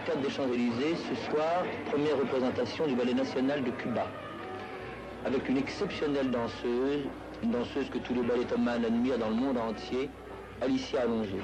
l'amphithéâtre des Champs-Élysées, ce soir, première représentation du Ballet National de Cuba, avec une exceptionnelle danseuse, une danseuse que tous les ballettomanes admirent dans le monde entier, Alicia Alonso.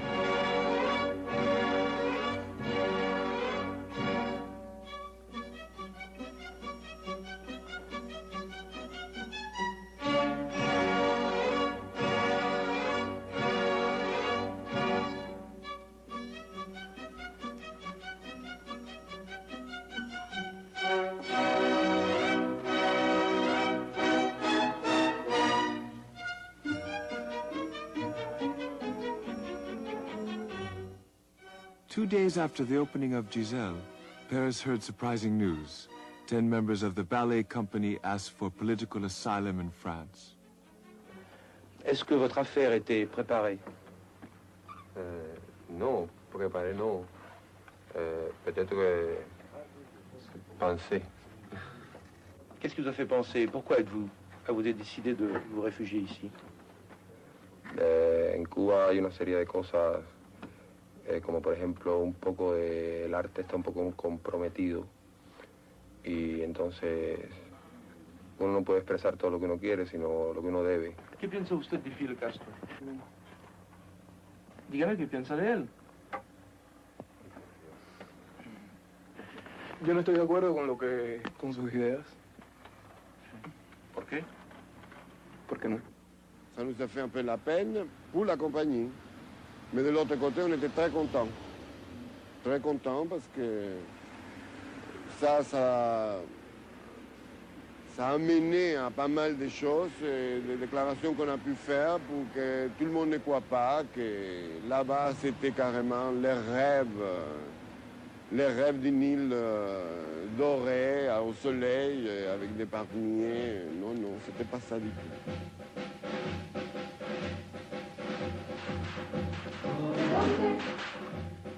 Two days after the opening of Giselle, Paris heard surprising news. 10 members of the ballet company asked for political asylum in France. Est-ce que votre affaire était préparée? Non, préparée non. Peut-être penser. Qu'est-ce qui vous a fait penser? Pourquoi avez-vous décidé de vous réfugier ici? En Cuba hay una serie de cosas, como por ejemplo un poco el arte está un poco comprometido y entonces uno no puede expresar todo lo que uno quiere, sino lo que uno debe. ¿Qué piensa usted de Fidel Castro? Dígame qué piensa de él. Yo no estoy de acuerdo con sus ideas. ¿Por qué? ¿Por qué no? Ça nous a fait un peu la peine pour la compagnie. Mais de l'autre côté, on était très contents. Très contents parce que ça a amené à pas mal de choses, des déclarations qu'on a pu faire pour que tout le monde ne croit pas que là-bas, c'était carrément les rêves d'une île dorée, au soleil, avec des palmiers. Non, non, c'était pas ça du tout.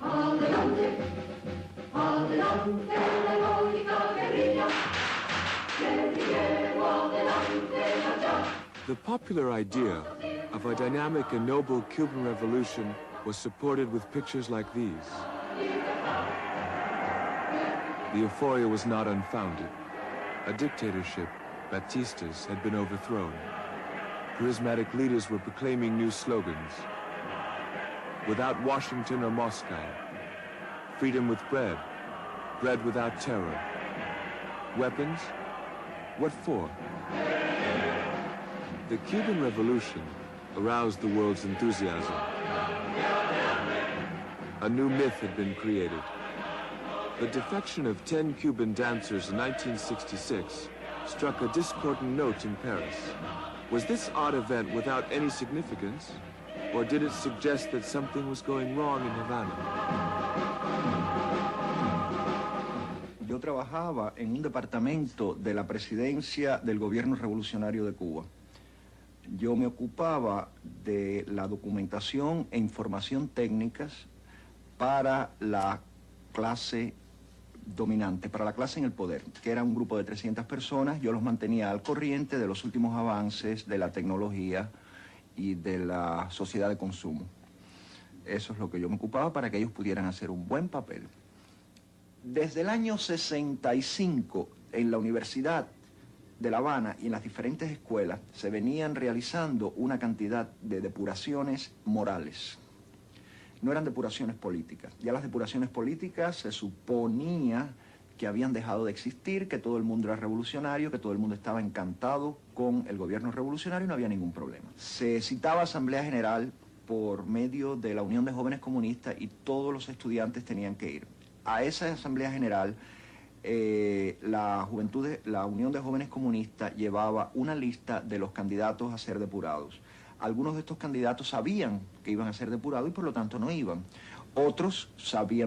Adelante, adelante, la heroica guerrilla, guerrillero, adelante, allá. The popular idea of a dynamic and noble Cuban revolution was supported with pictures like these. The euphoria was not unfounded. A dictatorship, Batista's, had been overthrown. Charismatic leaders were proclaiming new slogans. Without Washington or Moscow. Freedom with bread. Bread without terror. Weapons? What for? The Cuban Revolution aroused the world's enthusiasm. A new myth had been created. The defection of 10 Cuban dancers in 1966 struck a discordant note in Paris. Was this odd event without any significance? Or did it suggest that something was going wrong in Havana? Yo trabajaba en un departamento de la presidencia del gobierno revolucionario de Cuba. Yo me ocupaba de la documentación e información técnicas para la clase dominante, para la clase en el poder, que era un grupo de 300 personas. Yo los mantenía al corriente de los últimos avances de la tecnología y de la sociedad de consumo. Eso es lo que yo me ocupaba para que ellos pudieran hacer un buen papel. Desde el año 65, en la Universidad de La Habana y en las diferentes escuelas, se venían realizando una cantidad de depuraciones morales. No eran depuraciones políticas. Ya las depuraciones políticas se suponía que habían dejado de existir, que todo el mundo era revolucionario, que todo el mundo estaba encantado con el gobierno revolucionario y no había ningún problema. Se citaba Asamblea General por medio de la Unión de Jóvenes Comunistas y todos los estudiantes tenían que ir. A esa Asamblea General, la Unión de Jóvenes Comunistas llevaba una lista de los candidatos a ser depurados. Algunos de estos candidatos sabían que iban a ser depurados y por lo tanto no iban. Otros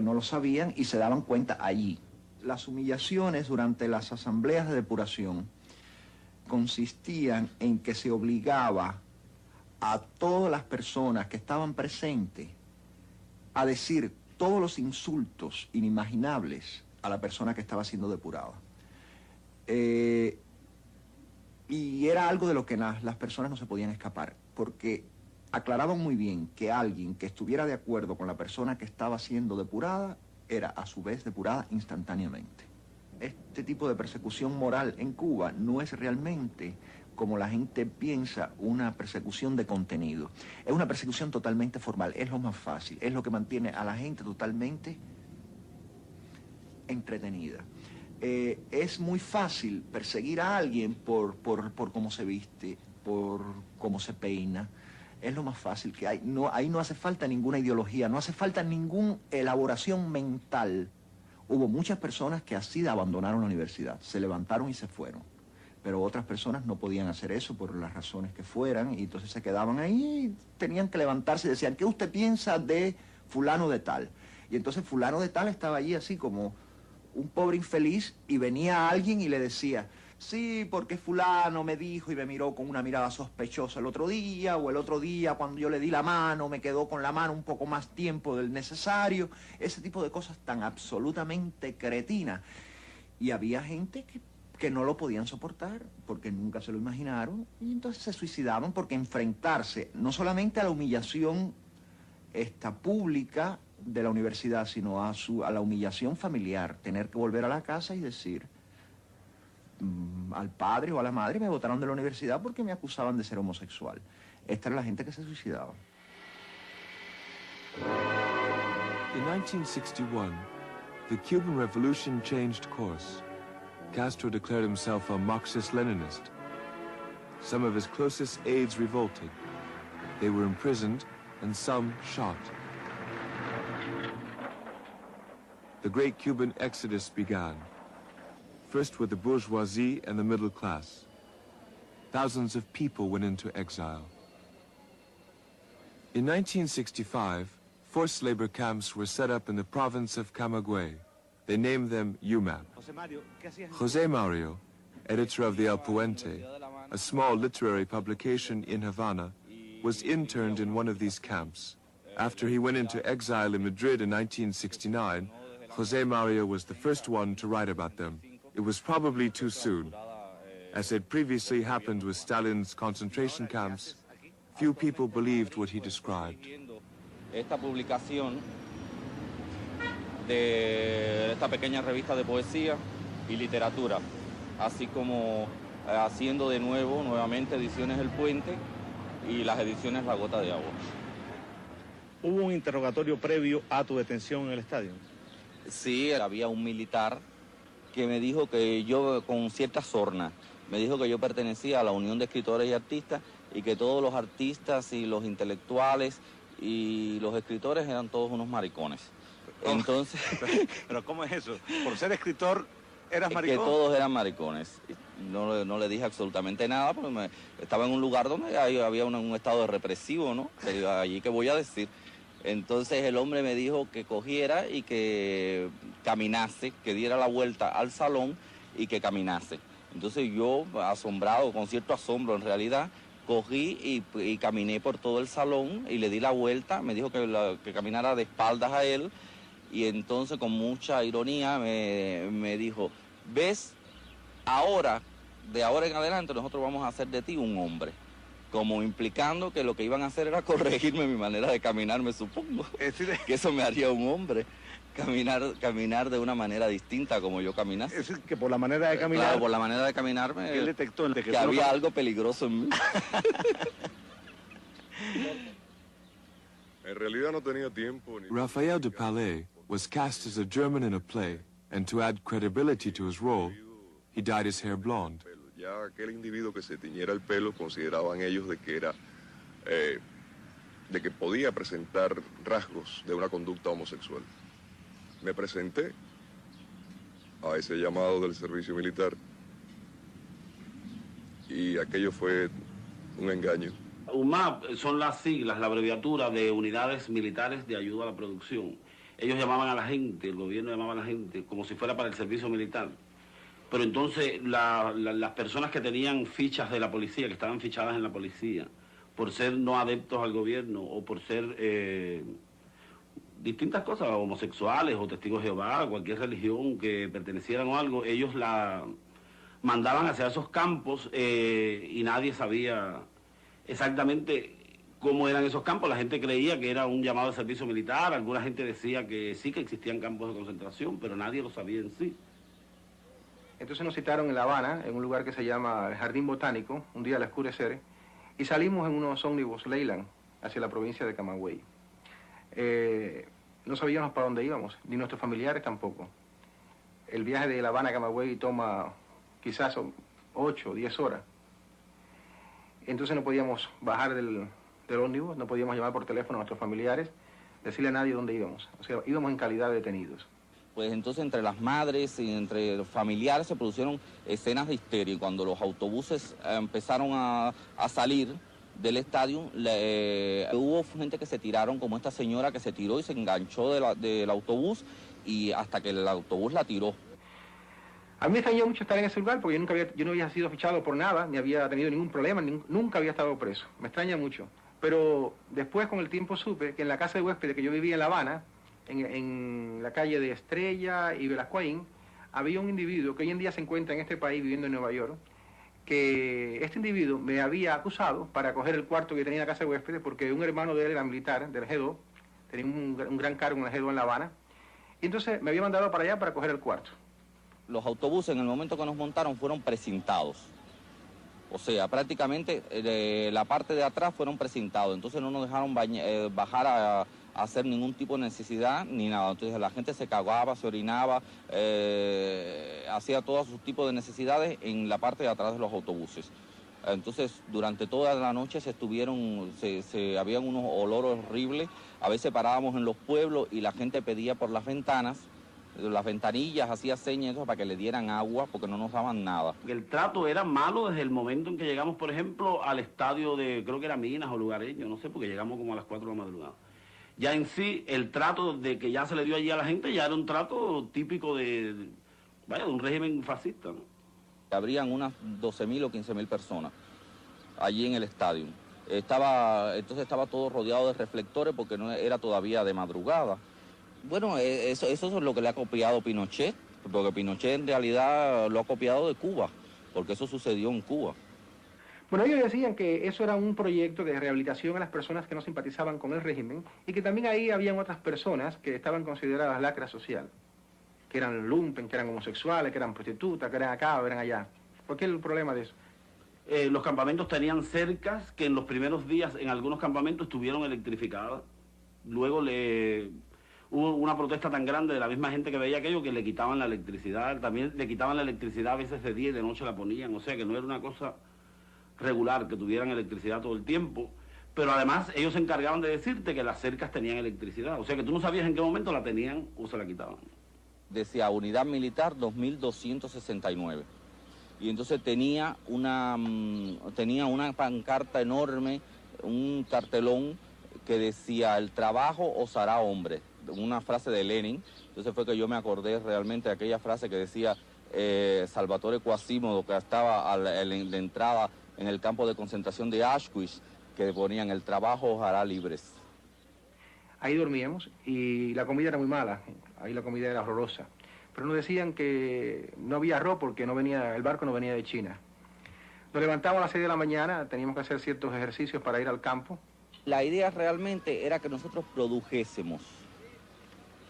no lo sabían y se daban cuenta allí. Las humillaciones durante las asambleas de depuración consistían en que se obligaba a todas las personas que estaban presentes a decir todos los insultos inimaginables a la persona que estaba siendo depurada. Y era algo de lo que las personas no se podían escapar, porque aclaraban muy bien que alguien que estuviera de acuerdo con la persona que estaba siendo depurada era a su vez depurada instantáneamente. Este tipo de persecución moral en Cuba no es realmente, como la gente piensa, una persecución de contenido. Es una persecución totalmente formal, es lo más fácil, es lo que mantiene a la gente totalmente entretenida. Es muy fácil perseguir a alguien por cómo se viste, por cómo se peina. Es lo más fácil que hay. No, ahí no hace falta ninguna ideología, no hace falta ninguna elaboración mental. Hubo muchas personas que así abandonaron la universidad, se levantaron y se fueron. Pero otras personas no podían hacer eso por las razones que fueran, y entonces se quedaban ahí y tenían que levantarse y decían, ¿qué usted piensa de fulano de tal? Y entonces fulano de tal estaba allí así como un pobre infeliz, y venía alguien y le decía, sí, porque fulano me dijo y me miró con una mirada sospechosa el otro día, o el otro día cuando yo le di la mano, me quedó con la mano un poco más tiempo del necesario, ese tipo de cosas tan absolutamente cretinas. Y había gente que no lo podían soportar, porque nunca se lo imaginaron, y entonces se suicidaban, porque enfrentarse no solamente a la humillación pública de la universidad, sino a la humillación familiar, tener que volver a la casa y decir al padre o a la madre, me botaron de la universidad porque me acusaban de ser homosexual. Esta era la gente que se suicidaba. In 1961, the Cuban Revolution changed course. Castro declared himself a Marxist-Leninist. Some of his closest aides revolted. They were imprisoned and some shot. The great Cuban exodus began, first with the bourgeoisie and the middle class. Thousands of people went into exile. In 1965, forced labor camps were set up in the province of Camagüey. They named them UMAP. José Mario, editor of the El Puente, a small literary publication in Havana, was interned in one of these camps. After he went into exile in Madrid in 1969, José Mario was the first one to write about them. It was probably too soon. As had previously happened with Stalin's concentration camps, few people believed what he described. Esta publicación de esta pequeña revista de poesía y literatura, así como haciendo nuevamente ediciones El Puente y las ediciones La Gota de Agua. ¿Hubo un interrogatorio previo a tu detención en el estadio? Sí, había un militar que me dijo que yo, con cierta sorna, me dijo que yo pertenecía a la Unión de Escritores y Artistas y que todos los artistas y los intelectuales y los escritores eran todos unos maricones. Entonces... ¿Pero cómo es eso? ¿Por ser escritor eras maricón? Que todos eran maricones. No le dije absolutamente nada, porque estaba en un lugar donde había un estado represivo, ¿no? Allí que voy a decir. Entonces el hombre me dijo que cogiera y que caminase, que diera la vuelta al salón y que caminase. Entonces yo, asombrado, con cierto asombro en realidad, cogí y caminé por todo el salón y le di la vuelta. Me dijo que caminara de espaldas a él, y entonces con mucha ironía me dijo, ¿ves? Ahora, de ahora en adelante, nosotros vamos a hacer de ti un hombre. Como implicando que lo que iban a hacer era corregirme mi manera de caminar, me supongo. Que eso me haría un hombre. Caminar de una manera distinta como yo caminase. Es decir, que por la manera de caminar... Claro, por la manera de caminar él detectó que había algo peligroso en mí. En realidad no tenía tiempo ni... Raphael de Palais was cast as a German in a play, and to add credibility to his role, he dyed his hair blonde. Ya aquel individuo que se tiñera el pelo consideraban ellos de que era... de que podía presentar rasgos de una conducta homosexual. Me presenté a ese llamado del servicio militar y aquello fue un engaño. UMAP son las siglas, la abreviatura de Unidades Militares de Ayuda a la Producción. Ellos llamaban a la gente, el gobierno llamaba a la gente como si fuera para el servicio militar. Pero entonces las personas que tenían fichas de la policía, que estaban fichadas en la policía, por ser no adeptos al gobierno o por ser distintas cosas, homosexuales o testigos de Jehová, cualquier religión que pertenecieran o algo, ellos la mandaban hacia esos campos y nadie sabía exactamente cómo eran esos campos. La gente creía que era un llamado de servicio militar, alguna gente decía que sí, que existían campos de concentración, pero nadie lo sabía en sí. Entonces nos citaron en La Habana, en un lugar que se llama el Jardín Botánico, un día al oscurecer, y salimos en unos ómnibus Leyland hacia la provincia de Camagüey. No sabíamos para dónde íbamos, ni nuestros familiares tampoco. El viaje de La Habana a Camagüey toma quizás 8 o 10 horas. Entonces no podíamos bajar del ómnibus, no podíamos llamar por teléfono a nuestros familiares, decirle a nadie dónde íbamos. O sea, íbamos en calidad de detenidos. Pues entonces entre las madres y entre los familiares se produjeron escenas de histeria. Y cuando los autobuses empezaron a salir del estadio, hubo gente que se tiraron, como esta señora que se tiró y se enganchó del autobús y hasta que el autobús la tiró. A mí me extrañó mucho estar en ese lugar porque yo no había sido fichado por nada, ni había tenido ningún problema, nunca había estado preso. Me extraña mucho. Pero después con el tiempo supe que en la casa de huéspedes que yo vivía en La Habana, en la calle de Estrella y Velascoín, había un individuo que hoy en día se encuentra en este país viviendo en Nueva York, que este individuo me había acusado para coger el cuarto que tenía en la casa de huéspedes porque un hermano de él era militar, del G2, tenía un gran cargo en el G2 en La Habana, y entonces me había mandado para allá para coger el cuarto. Los autobuses en el momento que nos montaron fueron precintados. O sea, prácticamente la parte de atrás fueron precintados, entonces no nos dejaron bajar a hacer ningún tipo de necesidad ni nada. Entonces la gente se cagaba, se orinaba, hacía todos sus tipos de necesidades en la parte de atrás de los autobuses. Entonces durante toda la noche habían unos olores horribles. A veces parábamos en los pueblos y la gente pedía por las ventanillas, hacía señas para que le dieran agua porque no nos daban nada. El trato era malo desde el momento en que llegamos, por ejemplo, al estadio de, creo que era Minas o Lugareño, no sé, porque llegamos como a las 4 de la madrugada. Ya en sí, el trato de que ya se le dio allí a la gente ya era un trato típico de un régimen fascista, ¿no? Habrían unas 12.000 o 15.000 personas allí en el estadio. Entonces estaba todo rodeado de reflectores porque no era todavía de madrugada. Bueno, eso es lo que le ha copiado Pinochet, porque Pinochet en realidad lo ha copiado de Cuba, porque eso sucedió en Cuba. Bueno, ellos decían que eso era un proyecto de rehabilitación a las personas que no simpatizaban con el régimen y que también ahí habían otras personas que estaban consideradas lacra social, que eran lumpen, que eran homosexuales, que eran prostitutas, que eran acá o eran allá. ¿Por qué el problema de eso? Los campamentos tenían cercas que en los primeros días en algunos campamentos estuvieron electrificadas. Luego hubo una protesta tan grande de la misma gente que veía aquello que le quitaban la electricidad. También le quitaban la electricidad, a veces de día y de noche la ponían. O sea que no era una cosa regular que tuvieran electricidad todo el tiempo. Pero además ellos se encargaban de decirte que las cercas tenían electricidad. O sea que tú no sabías en qué momento la tenían o se la quitaban. Decía Unidad Militar 2269. Y entonces tenía una pancarta enorme, un cartelón que decía: el trabajo os hará hombre. Una frase de Lenin. Entonces fue que yo me acordé realmente de aquella frase que decía Salvatore Quasimodo, que estaba en la entrada en el campo de concentración de Auschwitz, que ponían: el trabajo os hará libres. Ahí dormíamos y la comida era muy mala, ahí la comida era horrorosa. Pero nos decían que no había arroz porque el barco no venía de China. Nos levantábamos a las 6 de la mañana, teníamos que hacer ciertos ejercicios para ir al campo. La idea realmente era que nosotros produjésemos.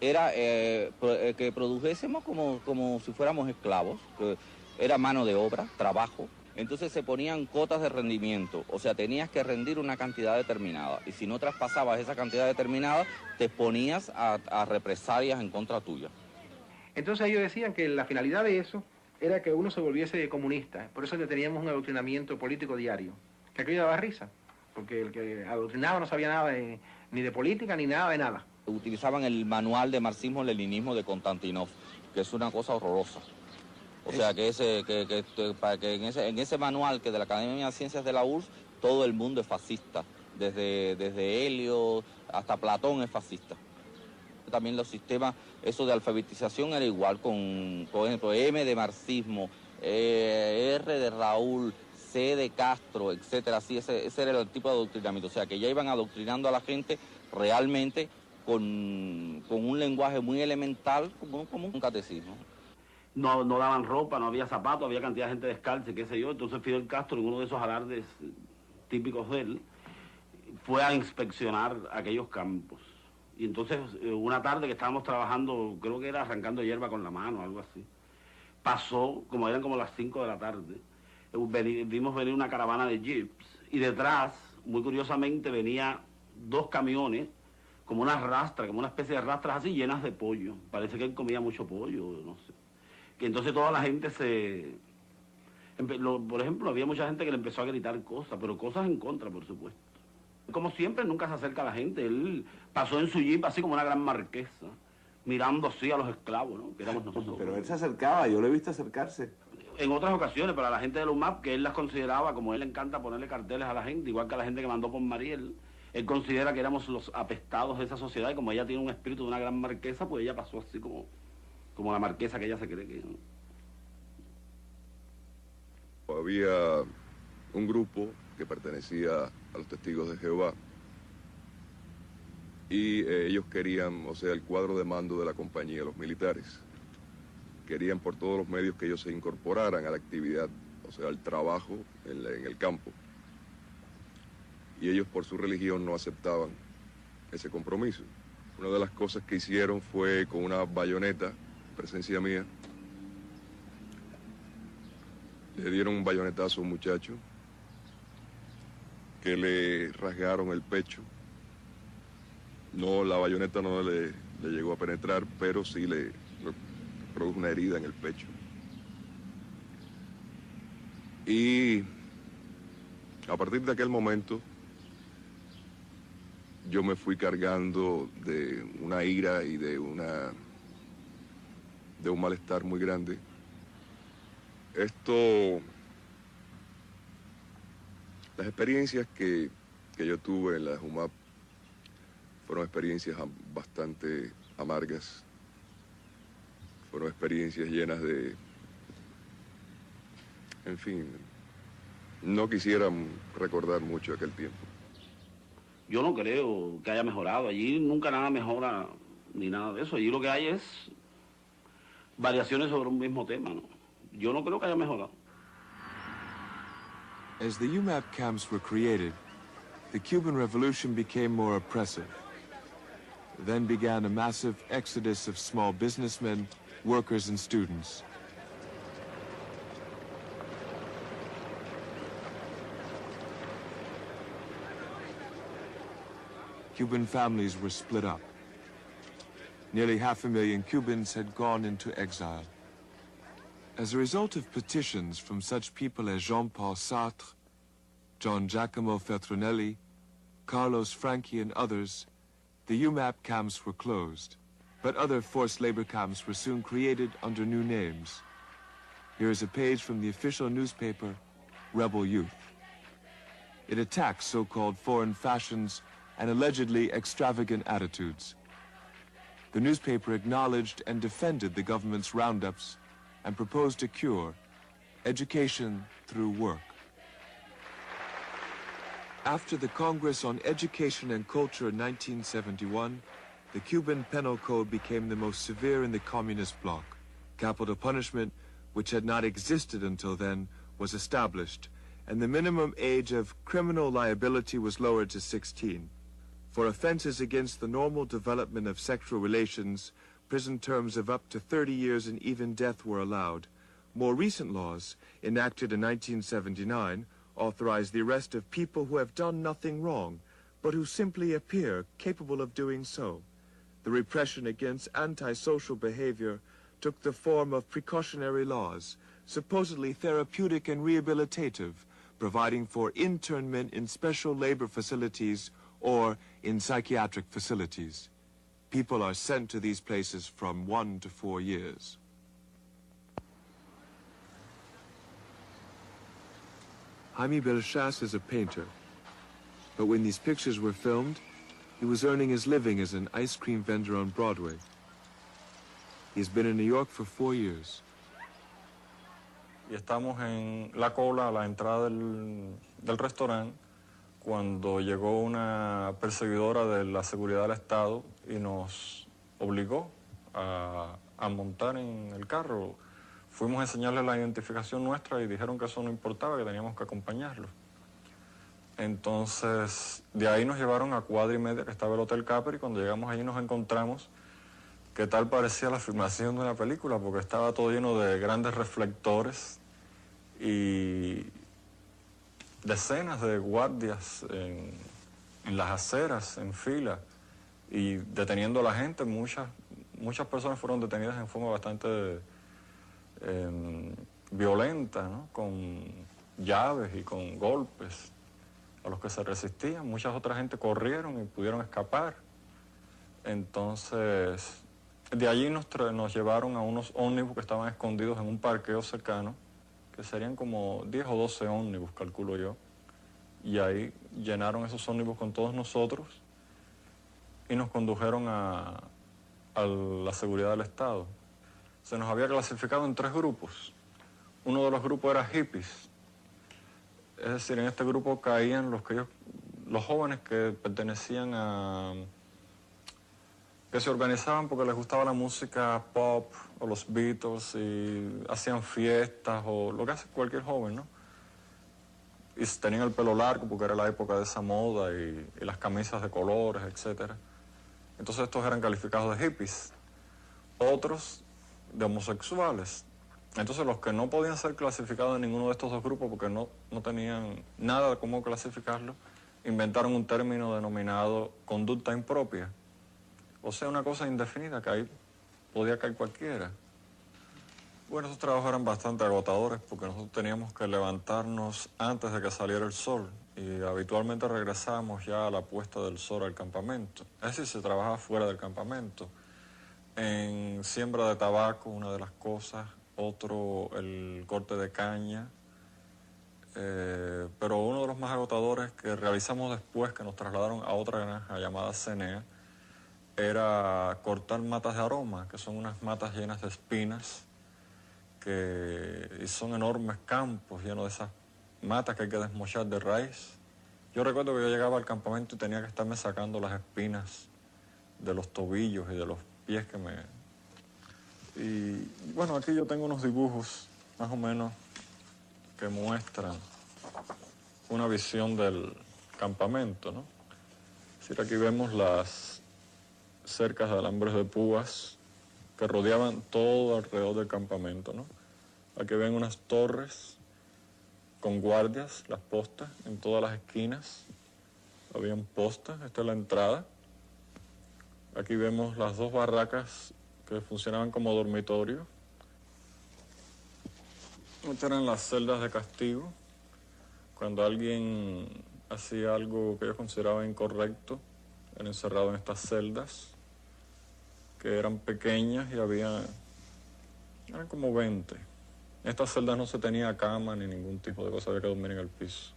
Era que produjésemos como si fuéramos esclavos, que era mano de obra, trabajo. Entonces se ponían cotas de rendimiento, o sea, tenías que rendir una cantidad determinada. Y si no traspasabas esa cantidad determinada, te exponías a represalias en contra tuya. Entonces ellos decían que la finalidad de eso era que uno se volviese comunista. Por eso teníamos un adoctrinamiento político diario, que aquello daba risa, porque el que adoctrinaba no sabía nada ni de política ni nada de nada. Utilizaban el manual de marxismo-leninismo de Konstantinov, que es una cosa horrorosa. O sea, que en ese manual que de la Academia de Ciencias de la URSS, todo el mundo es fascista. Desde Helio hasta Platón es fascista. También los sistemas, eso de alfabetización era igual, por ejemplo, M de marxismo, R de Raúl, C de Castro, etcétera. Así, ese era el tipo de adoctrinamiento. O sea, que ya iban adoctrinando a la gente realmente con un lenguaje muy elemental, como un catecismo. No daban ropa, no había zapatos, había cantidad de gente descalza, qué sé yo. Entonces Fidel Castro, en uno de esos alardes típicos de él, fue a inspeccionar aquellos campos. Y entonces, una tarde que estábamos trabajando, creo que era arrancando hierba con la mano, algo así, pasó, como eran como las 5 de la tarde, vimos venir una caravana de jeeps, y detrás, muy curiosamente, venía 2 camiones, como una rastra, como una especie de rastras así, llenas de pollo. Parece que él comía mucho pollo, no sé. Que entonces toda la gente por ejemplo, había mucha gente que le empezó a gritar cosas, pero cosas en contra, por supuesto. Como siempre, nunca se acerca a la gente. Él pasó en su jeep así como una gran marquesa, mirando así a los esclavos, ¿no? Que éramos nosotros. Pero él se acercaba, yo lo he visto acercarse. En otras ocasiones, para la gente del UMAP, que él las consideraba, como él le encanta ponerle carteles a la gente, igual que a la gente que mandó por Mariel, él considera que éramos los apestados de esa sociedad, y como ella tiene un espíritu de una gran marquesa, pues ella pasó así como la marquesa que ella se cree que... Había un grupo que pertenecía a los Testigos de Jehová y ellos querían, o sea, el cuadro de mando de la compañía, los militares, querían por todos los medios que ellos se incorporaran a la actividad, o sea, al trabajo en el campo. Y ellos por su religión no aceptaban ese compromiso. Una de las cosas que hicieron fue con una bayoneta, presencia mía, le dieron un bayonetazo a un muchacho, que le rasgaron el pecho. No, la bayoneta no le llegó a penetrar, pero sí le produjo una herida en el pecho. Y a partir de aquel momento, yo me fui cargando de una ira y de un malestar muy grande. Las experiencias que yo tuve en la JUMAP fueron experiencias bastante amargas, fueron experiencias llenas de, en fin, no quisiera recordar mucho aquel tiempo. Yo no creo que haya mejorado, allí nunca nada mejora ni nada de eso, allí lo que hay es variaciones sobre un mismo tema, ¿no? Yo no creo que haya mejorado. As the UMAP camps were created, the Cuban Revolution became more oppressive. Then began a massive exodus of small businessmen, workers, and students. Cuban families were split up. Nearly 500,000 Cubans had gone into exile. As a result of petitions from such people as Jean-Paul Sartre, John Giacomo Feltrinelli, Carlos Franchi, and others, the UMAP camps were closed, but other forced labor camps were soon created under new names. Here is a page from the official newspaper, Rebel Youth. It attacks so-called foreign fashions and allegedly extravagant attitudes. The newspaper acknowledged and defended the government's roundups and proposed a cure, education through work. After the Congress on Education and Culture in 1971, the Cuban Penal Code became the most severe in the communist bloc. Capital punishment, which had not existed until then, was established, and the minimum age of criminal liability was lowered to 16. For offenses against the normal development of sexual relations, prison terms of up to 30 years and even death were allowed. More recent laws, enacted in 1979, authorize the arrest of people who have done nothing wrong, but who simply appear capable of doing so. The repression against antisocial behavior took the form of precautionary laws, supposedly therapeutic and rehabilitative, providing for internment in special labor facilities or in psychiatric facilities. People are sent to these places from 1 to 4 years. Jaime Belchas is a painter, but when these pictures were filmed, he was earning his living as an ice cream vendor on Broadway. He's been in New York for 4 years. Y estamos en la cola a la entrada del restaurante cuando llegó una perseguidora de la seguridad del Estado y nos obligó a montar en el carro. Fuimos a enseñarles la identificación nuestra y dijeron que eso no importaba, que teníamos que acompañarlos. Entonces, de ahí nos llevaron a cuadra y media, que estaba el Hotel Capri, y cuando llegamos allí nos encontramos que tal parecía la filmación de una película, porque estaba todo lleno de grandes reflectores y decenas de guardias en las aceras, en fila, y deteniendo a la gente. Muchas personas fueron detenidas en forma bastante violenta, ¿no? Con llaves y con golpes a los que se resistían. Muchas otras gente corrieron y pudieron escapar. Entonces, de allí nos llevaron a unos ómnibus que estaban escondidos en un parqueo cercano, que serían como 10 o 12 ómnibus, calculo yo. Y ahí llenaron esos ómnibus con todos nosotros y nos condujeron a la seguridad del Estado. Se nos había clasificado en 3 grupos. Uno de los grupos era hippies. Es decir, en este grupo caían los jóvenes que pertenecían que se organizaban porque les gustaba la música pop o los Beatles y hacían fiestas o lo que hace cualquier joven, ¿no? Y tenían el pelo largo porque era la época de esa moda y las camisas de colores, etc. Entonces estos eran calificados de hippies. Otros de homosexuales. Entonces los que no podían ser clasificados en ninguno de estos 2 grupos porque no tenían nada de cómo clasificarlo, inventaron un término denominado conducta impropia. O sea, una cosa indefinida que ahí podía caer cualquiera. Bueno, esos trabajos eran bastante agotadores porque nosotros teníamos que levantarnos antes de que saliera el sol y habitualmente regresábamos ya a la puesta del sol al campamento. Es decir, se trabajaba fuera del campamento. En siembra de tabaco, una de las cosas, otro el corte de caña, pero uno de los más agotadores que realizamos después, que nos trasladaron a otra granja llamada Cenea, era cortar matas de aroma, que son unas matas llenas de espinas, y son enormes campos llenos de esas matas que hay que desmochar de raíz. Yo recuerdo que yo llegaba al campamento y tenía que estarme sacando las espinas de los tobillos y de los pies Y bueno, aquí yo tengo unos dibujos más o menos que muestran una visión del campamento, ¿no? Es decir, aquí vemos las cercas de alambres de púas que rodeaban todo alrededor del campamento, ¿no? Aquí ven unas torres con guardias, las postas, en todas las esquinas. Habían postas, esta es la entrada. Aquí vemos las 2 barracas que funcionaban como dormitorio. Estas eran las celdas de castigo. Cuando alguien hacía algo que ellos consideraban incorrecto, era encerrado en estas celdas, que eran pequeñas y eran como 20. En estas celdas no se tenía cama ni ningún tipo de cosa, había que dormir en el piso.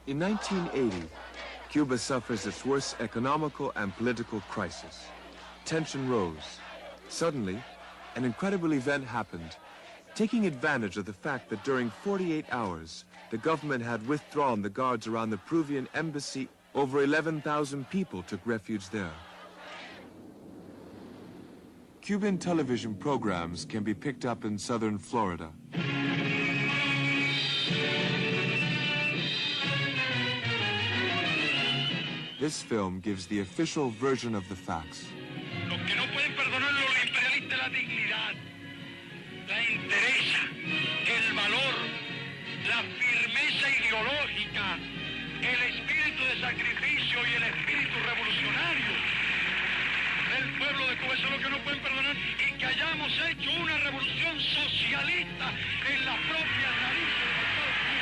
In 1980, Cuba suffers its worst economical and political crisis. Tension rose. Suddenly, an incredible event happened, taking advantage of the fact that during 48 hours, the government had withdrawn the guards around the Peruvian embassy. Over 11,000 people took refuge there. Cuban television programs can be picked up in southern Florida. This film gives the official version of the facts. Los que no pueden perdonarlo, los imperialistas, la dignidad, la entereza, el valor, la firmeza ideológica, el espíritu de sacrificio y el espíritu revolucionario del pueblo de Cuba. Eso es lo que no pueden perdonar, y que hayamos hecho una revolución socialista en las propias narices del Estado cubano.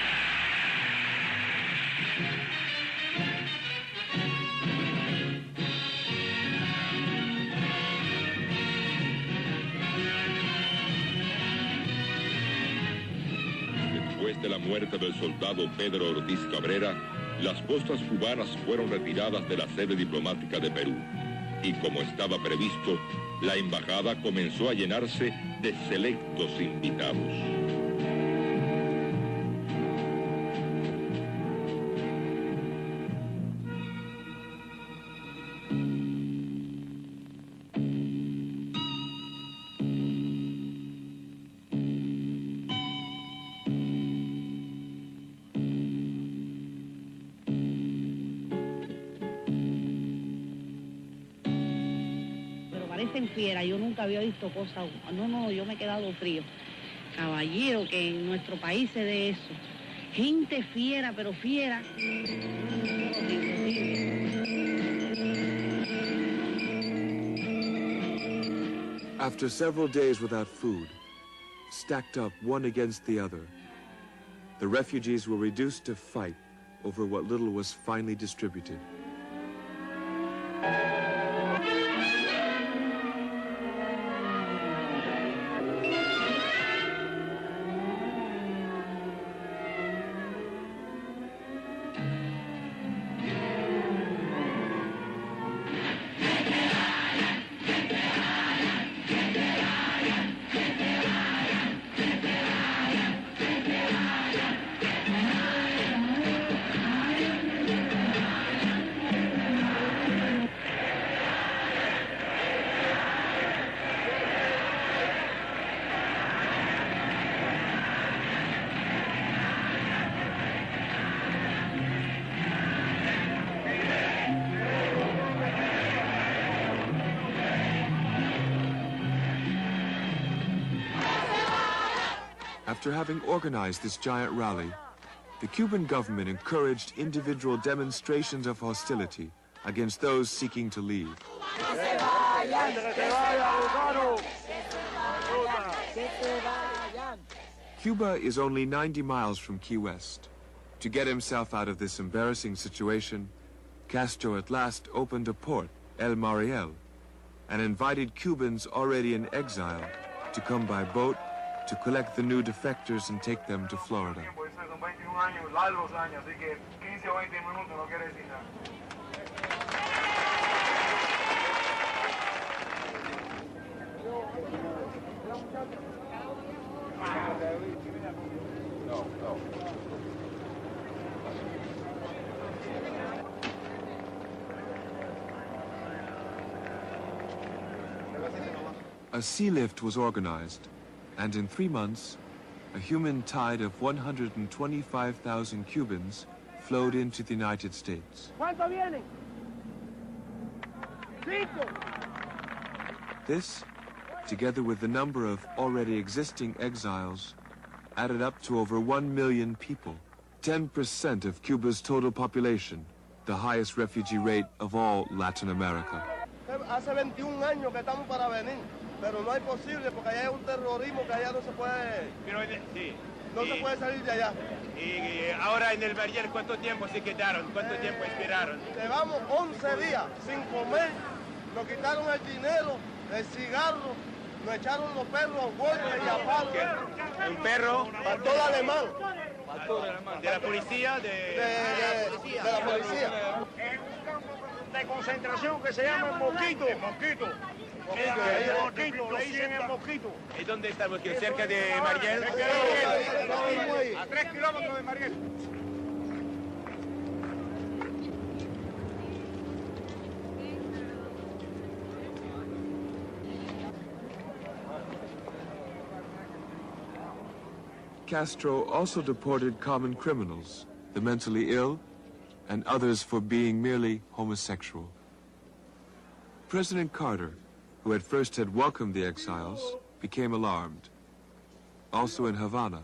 Después de la muerte del soldado Pedro Ortiz Cabrera, las postas cubanas fueron retiradas de la sede diplomática de Perú. Y como estaba previsto, la embajada comenzó a llenarse de selectos invitados. parecen fieras, yo nunca había visto cosa. No, yo me he quedado frío. Caballero, que en nuestro país se dé eso. Gente fiera, pero fiera. After several days without food, stacked up one against the other, the refugees were reduced to fight over what little was finally distributed. After having organized this giant rally, the Cuban government encouraged individual demonstrations of hostility against those seeking to leave. Cuba is only 90 miles from Key West. To get himself out of this embarrassing situation, Castro at last opened a port, El Mariel, and invited Cubans already in exile to come by boat to collect the new defectors and take them to Florida. A sea lift was organized, and in 3 months, a human tide of 125,000 Cubans flowed into the United States. This, together with the number of already existing exiles, added up to over 1 million people, 10% of Cuba's total population, the highest refugee rate of all Latin America. Hace 21 años que estamos para venir, pero no es posible porque allá hay un terrorismo que allá no se puede, no se puede salir de allá. Y ahora en el Mariel, ¿cuánto tiempo se quedaron? ¿Cuánto tiempo esperaron? Llevamos 11 días sin comer, nos quitaron el dinero, el cigarro, nos echaron los perros a golpes y a palos. ¿Un perro? Pastor alemán. ¿De la policía? De la policía. De concentración que se llama Mosquito. Mosquito. Mosquito, le dicen el Mosquito. ¿Y dónde está el Mosquito? ¿Cerca de Mariel? A 3 kilómetros de Mariel. Castro also deported common criminals, the mentally ill, and others for being merely homosexual. President Carter, who at first had welcomed the exiles, became alarmed. Also in Havana,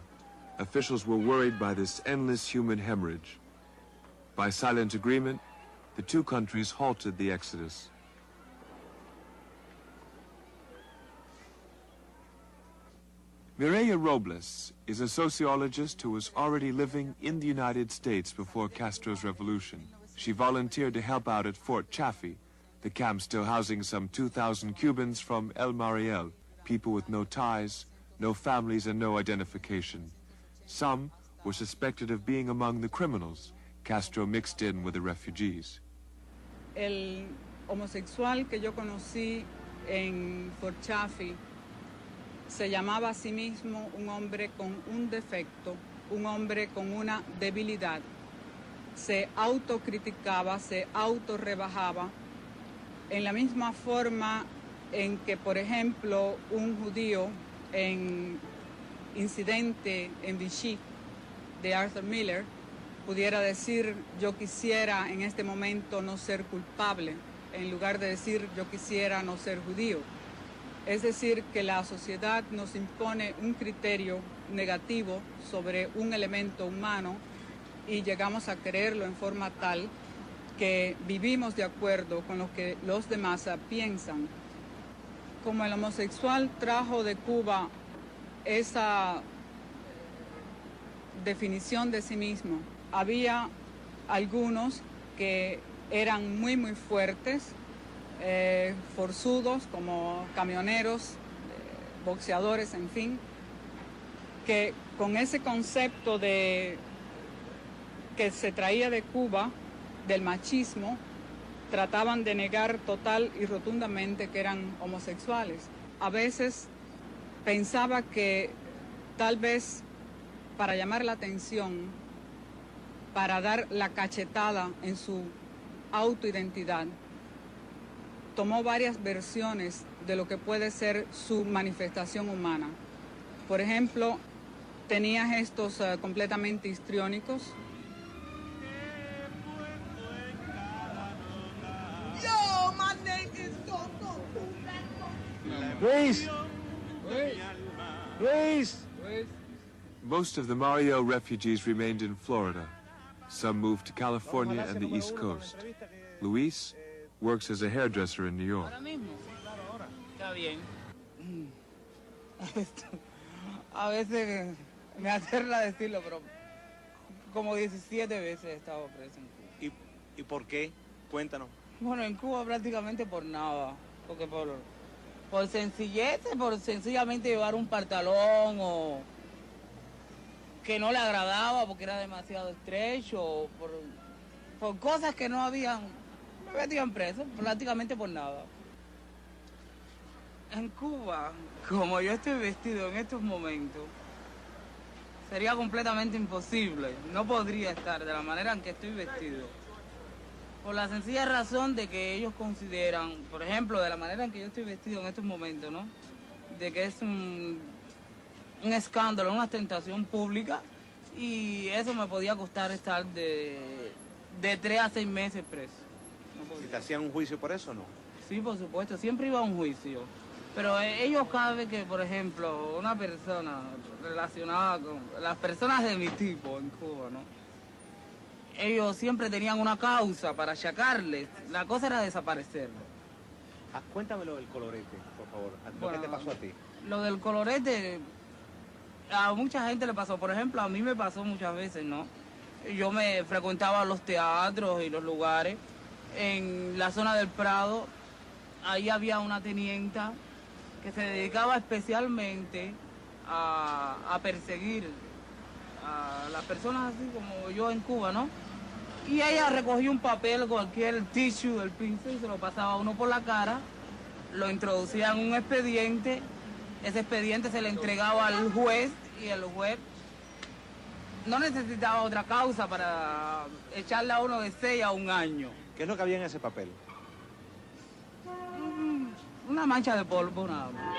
officials were worried by this endless human hemorrhage. By silent agreement, the two countries halted the exodus. Mireya Robles is a sociologist who was already living in the United States before Castro's revolution. She volunteered to help out at Fort Chaffee, the camp still housing some 2,000 Cubans from El Mariel, people with no ties, no families, and no identification. Some were suspected of being among the criminals Castro mixed in with the refugees. El homosexual que yo conocí en Fort Chaffee se llamaba a sí mismo un hombre con un defecto, un hombre con una debilidad. Se autocriticaba, se autorrebajaba, en la misma forma en que, por ejemplo, un judío en Incidente en Vichy de Arthur Miller pudiera decir: yo quisiera en este momento no ser culpable, en lugar de decir yo quisiera no ser judío. Es decir, que la sociedad nos impone un criterio negativo sobre un elemento humano y llegamos a creerlo en forma tal que vivimos de acuerdo con lo que los demás piensan. Como el homosexual trajo de Cuba esa definición de sí mismo, había algunos que eran muy fuertes, forzudos, como camioneros, boxeadores, en fin, que con ese concepto que se traía de Cuba, del machismo, trataban de negar total y rotundamente que eran homosexuales. A veces pensaba que tal vez para llamar la atención, para dar la cachetada en su autoidentidad, tomó varias versiones de lo que puede ser su manifestación humana. Por ejemplo, tenía gestos completamente histriónicos. Yo, my name is Coco. Luis! Luis! Most of the Mario refugees remained in Florida. Some moved to California and the East Coast. Luis works as a hairdresser in New York. Ahora mismo. Está bien. A veces me aterra decirlo, pero como 17 veces he estado preso en Cuba. ¿Y por qué? Cuéntanos. Bueno, en Cuba prácticamente por nada, porque por sencillez, por sencillamente llevar un pantalón o que no le agradaba porque era demasiado estrecho, o por cosas que no habían, me metían preso, prácticamente por nada. En Cuba, como yo estoy vestido en estos momentos, sería completamente imposible, no podría estar de la manera en que estoy vestido. Por la sencilla razón de que ellos consideran, por ejemplo, de la manera en que yo estoy vestido en estos momentos, ¿no? De que es un escándalo, una ostentación pública, y eso me podía costar estar de 3 a 6 meses preso. ¿Y te hacían un juicio por eso o no? Sí, por supuesto, siempre iba a un juicio. Pero ellos cada vez que, por ejemplo, una persona relacionada con las personas de mi tipo en Cuba, ¿no? Ellos siempre tenían una causa para achacarles. La cosa era desaparecerlo. Cuéntame lo del colorete, por favor. ¿Qué te pasó a ti? Lo del colorete, a mucha gente le pasó. Por ejemplo, a mí me pasó muchas veces, ¿no? Yo me frecuentaba los teatros y los lugares. En la zona del Prado, ahí había una tenienta que se dedicaba especialmente a perseguir a las personas así como yo en Cuba, ¿no? Y ella recogía un papel, cualquier tissue del pincel, se lo pasaba a uno por la cara, lo introducía en un expediente, ese expediente se le entregaba al juez y el juez no necesitaba otra causa para echarle a uno de 6 a 1 año. ¿Qué es lo que había en ese papel? Una mancha de polvo, nada más.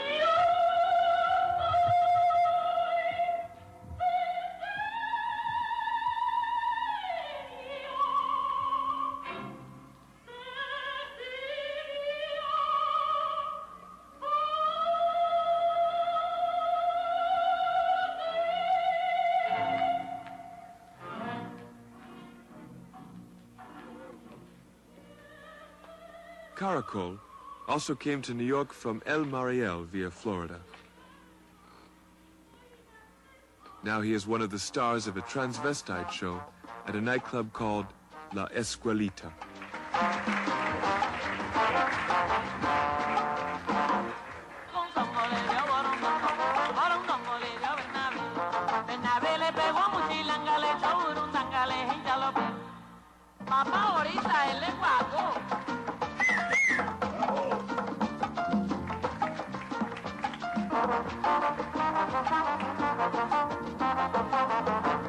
Caracol also came to New York from El Mariel via Florida. Now he is one of the stars of a transvestite show at a nightclub called La Escuelita. Papá, ahorita él le pagó.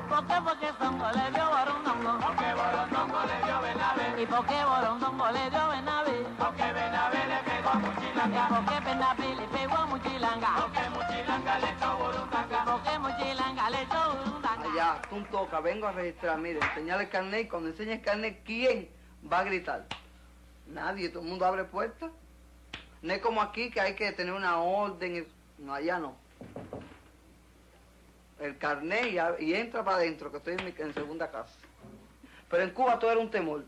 ¿Por qué? Porque Songo le dio borondongo. Porque borondongo le dio Benavé. ¿Y por qué borondongo le dio Benavé? Porque Benavé le pegó a Muchilanga. ¿Por qué Benavé le pegó a Muchilanga? Porque Muchilanga le echó burundanga. Porque Muchilanga le echó burundanga. Ya, tú toca, vengo a registrar, mire, enseñar el carnet y cuando enseñe el carnet, ¿quién va a gritar? Nadie, todo el mundo abre puertas. No es como aquí que hay que tener una orden. No, allá no. El carnet y entra para adentro, que estoy en segunda casa. Pero en Cuba todo era un temor.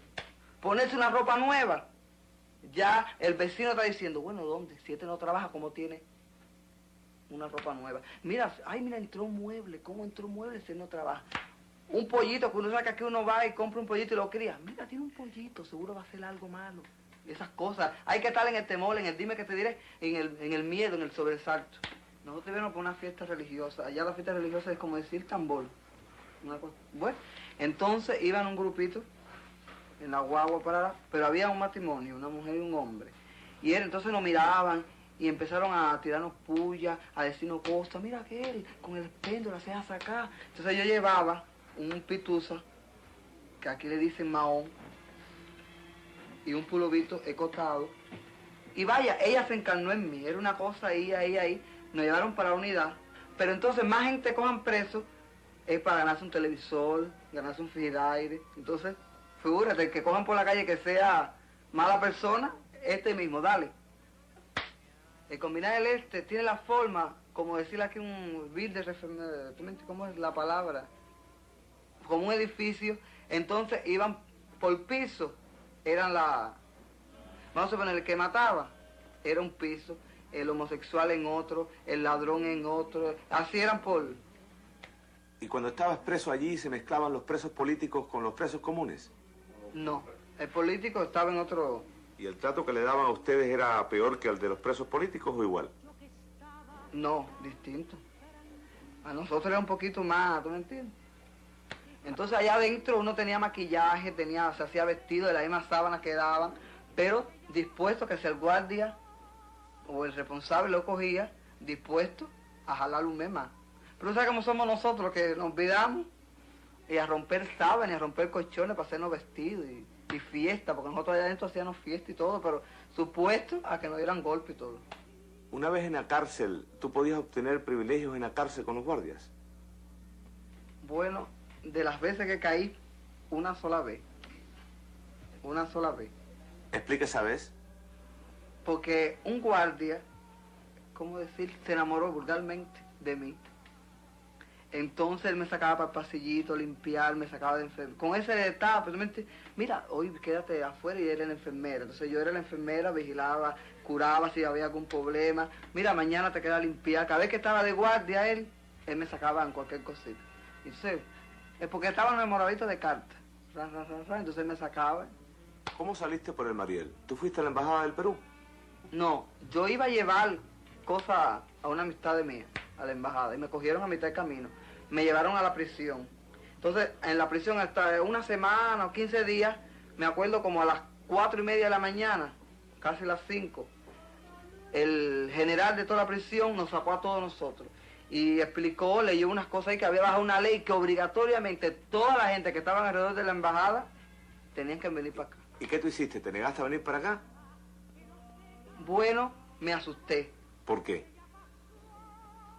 Ponerse una ropa nueva. Ya el vecino está diciendo, bueno, ¿dónde? Si este no trabaja, ¿cómo tiene una ropa nueva? Mira, ay, mira, entró un mueble. ¿Cómo entró un mueble si él no trabaja? Un pollito, que uno saca que uno va y compra un pollito y lo cría. Mira, tiene un pollito, seguro va a hacer algo malo. Esas cosas. Hay que estar en el temor, en el dime que te diré, en el miedo, en el sobresalto. Nosotros vimos por una fiesta religiosa. Allá la fiesta religiosa es como decir tambor. Una cosa. Bueno, entonces iban un grupito en la guagua para... Pero había un matrimonio, una mujer y un hombre. Y entonces nos miraban y empezaron a tirarnos puya, a decirnos cosas. Mira aquel, con el péndulo, la ceja sacada. Entonces yo llevaba un pitusa, que aquí le dicen mahón, y un pulovito escotado. Y vaya, ella se encarnó en mí. Era una cosa ahí. Nos llevaron para la unidad. Pero entonces más gente cojan preso es para ganarse un televisor, ganarse un frigidaire. Entonces, figúrate, el que cojan por la calle que sea mala persona, este mismo, dale. El combinar el tiene la forma, como decir aquí un builder, ¿cómo es la palabra? Como un edificio. Entonces iban por piso, eran vamos a suponer, el que mataba era un piso, el homosexual en otro, el ladrón en otro, así eran por... ¿Y cuando estabas preso allí se mezclaban los presos políticos con los presos comunes? No, el político estaba en otro... ¿Y el trato que le daban a ustedes era peor que el de los presos políticos o igual? No, distinto. A nosotros era un poquito más, ¿tú me entiendes? Entonces allá adentro uno tenía maquillaje, se hacía vestido de la misma sábana que daban, pero dispuesto que si el guardia o el responsable lo cogía, dispuesto a jalar un mes más. Pero ¿sabes cómo somos nosotros? Que nos olvidamos y a romper sábanas, y a romper colchones para hacernos vestidos y fiesta, porque nosotros allá adentro hacíamos fiesta y todo, pero supuesto a que nos dieran golpe y todo. Una vez en la cárcel, ¿tú podías obtener privilegios en la cárcel con los guardias? Bueno, de las veces que caí, una sola vez. Una sola vez. Explica esa vez. Porque un guardia, ¿cómo decir? Se enamoró vulgarmente de mí. Entonces él me sacaba para el pasillito, limpiar, me sacaba de enfermera. Con ese detalle, mira, hoy quédate afuera, y él era la enfermera. Entonces yo era la enfermera, vigilaba, curaba si había algún problema. Mira, mañana te queda a limpiar. Cada vez que estaba de guardia él me sacaba en cualquier cosita. Entonces, es porque estaba enamoradito de cartas. Entonces él me sacaba. ¿Cómo saliste por el Mariel? ¿Tú fuiste a la embajada del Perú? No, yo iba a llevar cosas a una amistad de mía, a la embajada, y me cogieron a mitad de camino. Me llevaron a la prisión. Entonces, en la prisión hasta una semana o 15 días, me acuerdo como a las 4:30 de la mañana, casi las 5, el general de toda la prisión nos sacó a todos nosotros. Y explicó, leyó unas cosas ahí, que había bajado una ley que obligatoriamente toda la gente que estaba alrededor de la embajada tenían que venir para acá. ¿Y qué tú hiciste? ¿Te negaste a venir para acá? Bueno, me asusté. ¿Por qué?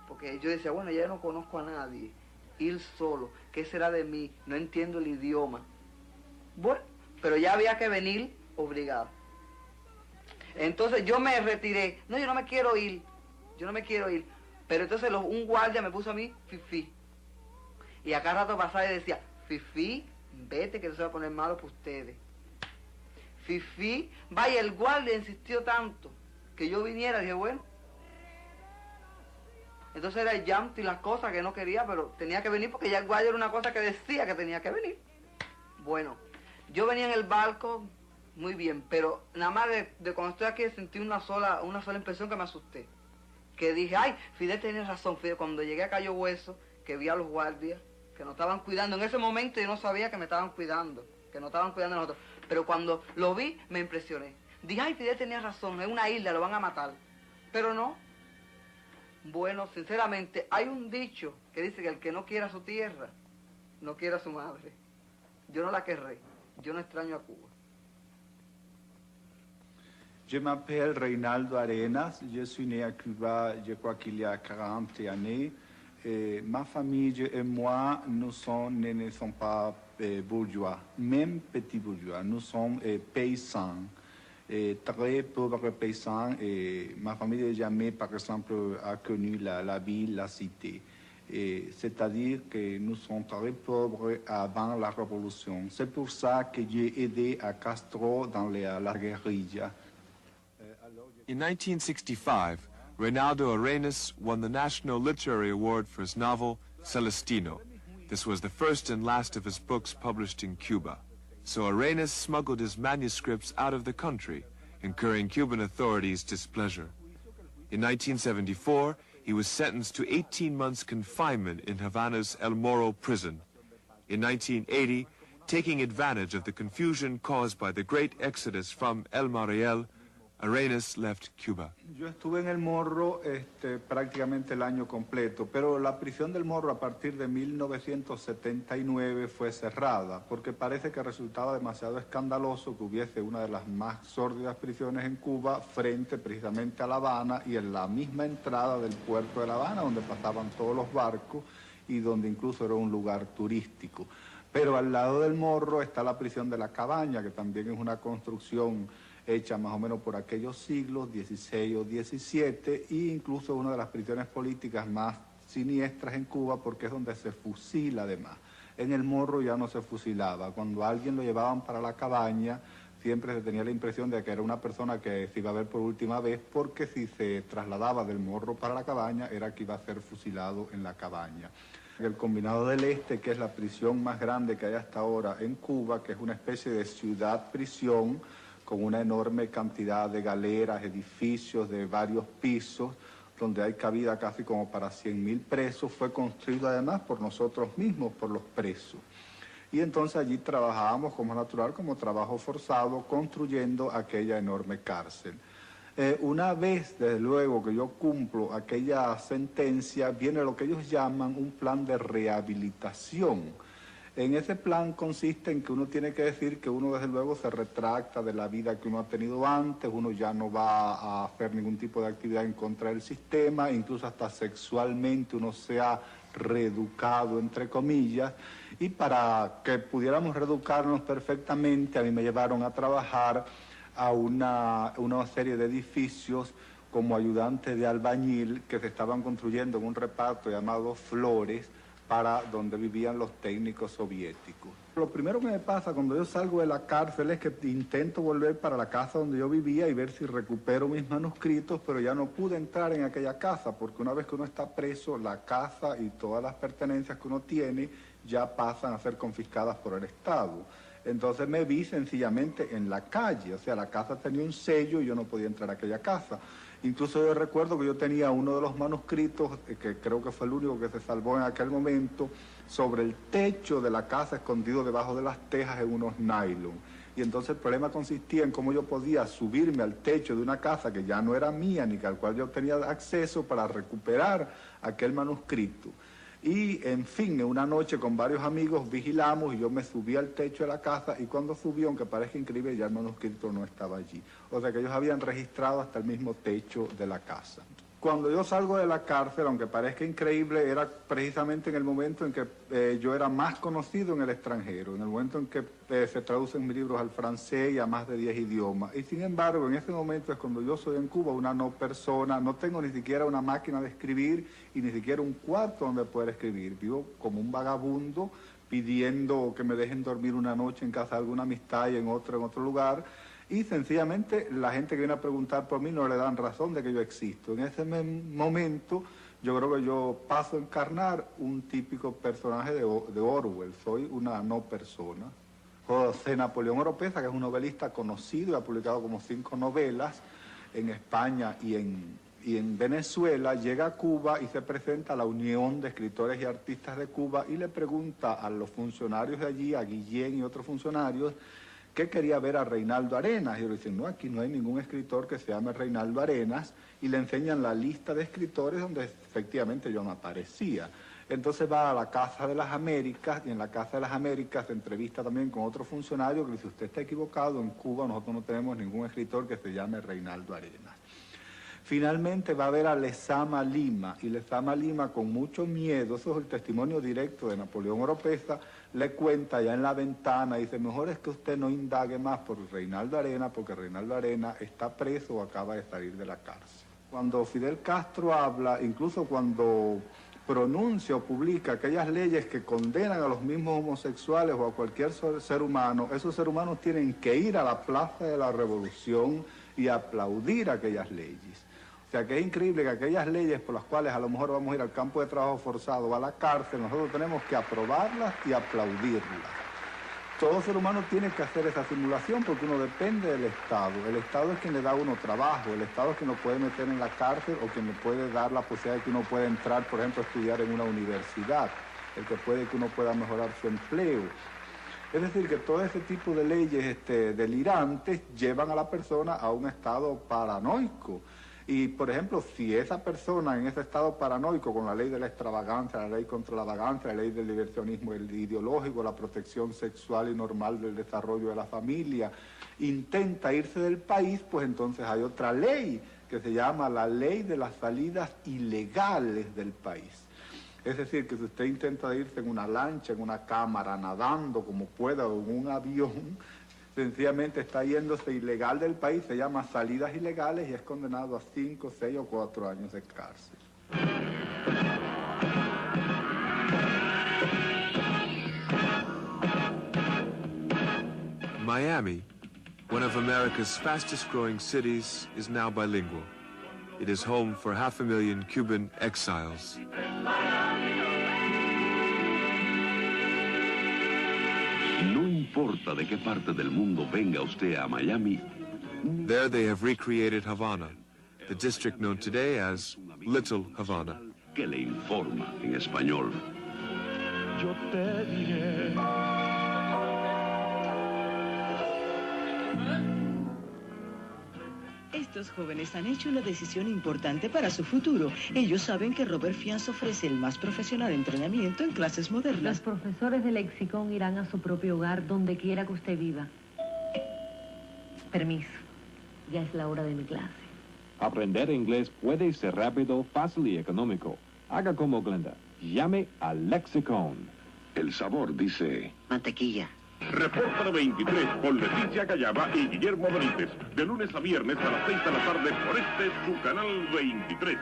Porque yo decía, bueno, ya no conozco a nadie. Ir solo, ¿qué será de mí? No entiendo el idioma. Bueno, pero ya había que venir obligado. Entonces yo me retiré. No, yo no me quiero ir. Pero entonces un guardia me puso a mí Fifi. Y a cada rato pasaba y decía, Fifi, vete que no se va a poner malo para ustedes. Fifi, vaya, el guardia insistió tanto que yo viniera. Dije, bueno. Entonces era el llanto y las cosas que no quería, pero tenía que venir porque ya el guardia era una cosa que decía que tenía que venir. Bueno, yo venía en el barco muy bien, pero nada más de cuando estoy aquí sentí una sola impresión que me asusté. Que dije, ay, Fidel tenía razón. Fidel, cuando llegué a Cayo Hueso, que vi a los guardias, que nos estaban cuidando. En ese momento yo no sabía que me estaban cuidando, que nos estaban cuidando a nosotros. Pero cuando lo vi, me impresioné. Dije, ay, Fidel tenía razón, es una isla, lo van a matar. Pero no. Bueno, sinceramente, hay un dicho que dice que el que no quiera su tierra, no quiera a su madre. Yo no la querré, yo no extraño a Cuba. Je m'appelle Reynaldo Arenas, je suis né à Cuba, je crois qu'il y a 40 années. Ma famille et moi, nous ne sommes pas bourgeois, même petits bourgeois, nous sommes paysans. très pauvres paysans. Ma famille jamais, par exemple, a connu la ville, la cité. C'est-à-dire que nous sommes très pauvres avant la révolution. C'est pour ça que j'ai aidé à Castro dans la guérilla. In 1965, Reinaldo Arenas won the National Literary Award for his novel, Celestino. This was the first and last of his books published in Cuba. So Arenas smuggled his manuscripts out of the country, incurring Cuban authorities' displeasure. In 1974, he was sentenced to 18 months confinement in Havana's El Moro prison. In 1980, taking advantage of the confusion caused by the great exodus from El Mariel, Arenas left Cuba. Yo estuve en El Morro prácticamente el año completo, pero la prisión del Morro a partir de 1979 fue cerrada, porque parece que resultaba demasiado escandaloso que hubiese una de las más sórdidas prisiones en Cuba frente precisamente a La Habana y en la misma entrada del puerto de La Habana, donde pasaban todos los barcos y donde incluso era un lugar turístico. Pero al lado del Morro está la prisión de La Cabaña, que también es una construcción hecha más o menos por aquellos siglos, XVI o XVII, e incluso una de las prisiones políticas más siniestras en Cuba, porque es donde se fusila además. En el Morro ya no se fusilaba. Cuando a alguien lo llevaban para La Cabaña, siempre se tenía la impresión de que era una persona que se iba a ver por última vez, porque si se trasladaba del Morro para La Cabaña, era que iba a ser fusilado en La Cabaña. El Combinado del Este, que es la prisión más grande que hay hasta ahora en Cuba, que es una especie de ciudad-prisión, con una enorme cantidad de galeras, edificios de varios pisos, donde hay cabida casi como para 100.000 presos, fue construido además por nosotros mismos, por los presos. Y entonces allí trabajábamos como natural, como trabajo forzado, construyendo aquella enorme cárcel. Una vez, desde luego, que yo cumplo aquella sentencia, viene lo que ellos llaman un plan de rehabilitación. En ese plan consiste en que uno tiene que decir que uno desde luego se retracta de la vida que uno ha tenido antes, uno ya no va a hacer ningún tipo de actividad en contra del sistema, incluso hasta sexualmente uno se ha reeducado, entre comillas, y para que pudiéramos reeducarnos perfectamente, a mí me llevaron a trabajar a una serie de edificios como ayudante de albañil que se estaban construyendo en un reparto llamado Flores, para donde vivían los técnicos soviéticos. Lo primero que me pasa cuando yo salgo de la cárcel es que intento volver para la casa donde yo vivía y ver si recupero mis manuscritos, pero ya no pude entrar en aquella casa, porque una vez que uno está preso, la casa y todas las pertenencias que uno tiene ya pasan a ser confiscadas por el Estado. Entonces me vi sencillamente en la calle, o sea, la casa tenía un sello y yo no podía entrar a aquella casa. Incluso yo recuerdo que yo tenía uno de los manuscritos, que creo que fue el único que se salvó en aquel momento, sobre el techo de la casa escondido debajo de las tejas en unos nylon. Y entonces el problema consistía en cómo yo podía subirme al techo de una casa que ya no era mía ni al cual yo tenía acceso para recuperar aquel manuscrito. Y, en fin, una noche con varios amigos vigilamos y yo me subí al techo de la casa y cuando subí, aunque parezca increíble, ya el manuscrito no estaba allí. O sea que ellos habían registrado hasta el mismo techo de la casa. Cuando yo salgo de la cárcel, aunque parezca increíble, era precisamente en el momento en que yo era más conocido en el extranjero, en el momento en que se traducen mis libros al francés y a más de 10 idiomas. Y sin embargo, en ese momento es cuando yo soy en Cuba una no persona, no tengo ni siquiera una máquina de escribir y ni siquiera un cuarto donde poder escribir. Vivo como un vagabundo pidiendo que me dejen dormir una noche en casa de alguna amistad y en otro lugar. Y sencillamente la gente que viene a preguntar por mí no le dan razón de que yo existo. En ese momento yo creo que yo paso a encarnar un típico personaje de Orwell. Soy una no persona. José Napoleón Oropeza, que es un novelista conocido y ha publicado como 5 novelas en España y en Venezuela, llega a Cuba y se presenta a la Unión de Escritores y Artistas de Cuba y le pregunta a los funcionarios de allí, a Guillén y otros funcionarios, que quería ver a Reinaldo Arenas. Y ellos dicen, no, aquí no hay ningún escritor que se llame Reinaldo Arenas, y le enseñan la lista de escritores donde efectivamente yo no aparecía. Entonces va a la Casa de las Américas, y en la Casa de las Américas se entrevista también con otro funcionario que dice, usted está equivocado, en Cuba nosotros no tenemos ningún escritor que se llame Reinaldo Arenas. Finalmente va a ver a Lezama Lima, y Lezama Lima, con mucho miedo, eso es el testimonio directo de Napoleón Oropeza, le cuenta ya en la ventana, dice, mejor es que usted no indague más por Reinaldo Arena, porque Reinaldo Arena está preso o acaba de salir de la cárcel. Cuando Fidel Castro habla, incluso cuando pronuncia o publica aquellas leyes que condenan a los mismos homosexuales o a cualquier ser humano, esos seres humanos tienen que ir a la Plaza de la Revolución y aplaudir aquellas leyes. O sea que es increíble que aquellas leyes por las cuales a lo mejor vamos a ir al campo de trabajo forzado o a la cárcel, nosotros tenemos que aprobarlas y aplaudirlas. Todo ser humano tiene que hacer esa simulación porque uno depende del Estado. El Estado es quien le da a uno trabajo, el Estado es quien nos puede meter en la cárcel o quien nos puede dar la posibilidad de que uno pueda entrar, por ejemplo, a estudiar en una universidad, el que puede que uno pueda mejorar su empleo. Es decir, que todo ese tipo de leyes delirantes llevan a la persona a un estado paranoico. Y, por ejemplo, si esa persona en ese estado paranoico, con la ley de la extravagancia, la ley contra la vagancia, la ley del diversionismo ideológico, la protección sexual y normal del desarrollo de la familia, intenta irse del país, pues entonces hay otra ley que se llama la ley de las salidas ilegales del país. Es decir, que si usted intenta irse en una lancha, en una cámara, nadando como pueda o en un avión, sencillamente está yéndose ilegal del país, se llama salidas ilegales y es condenado a 5, 6 o 4 años de cárcel. Miami, one of America's fastest growing cities, is now bilingual. It is home for 500,000 Cuban exiles. No importa de qué parte del mundo venga usted a Miami. There they have recreated Havana, the district known today as Little Havana. Que le informa en español. Yo te diré. Estos jóvenes han hecho una decisión importante para su futuro. Ellos saben que Robert Fianz ofrece el más profesional entrenamiento en clases modernas. Los profesores de lexicón irán a su propio hogar donde quiera que usted viva. Permiso. Ya es la hora de mi clase. Aprender inglés puede ser rápido, fácil y económico. Haga como Glenda. Llame a Lexicon. El sabor dice... mantequilla. Reporta 23 con Leticia Callaba y Guillermo Benítez. De lunes a viernes a las 6 de la tarde por su canal 23.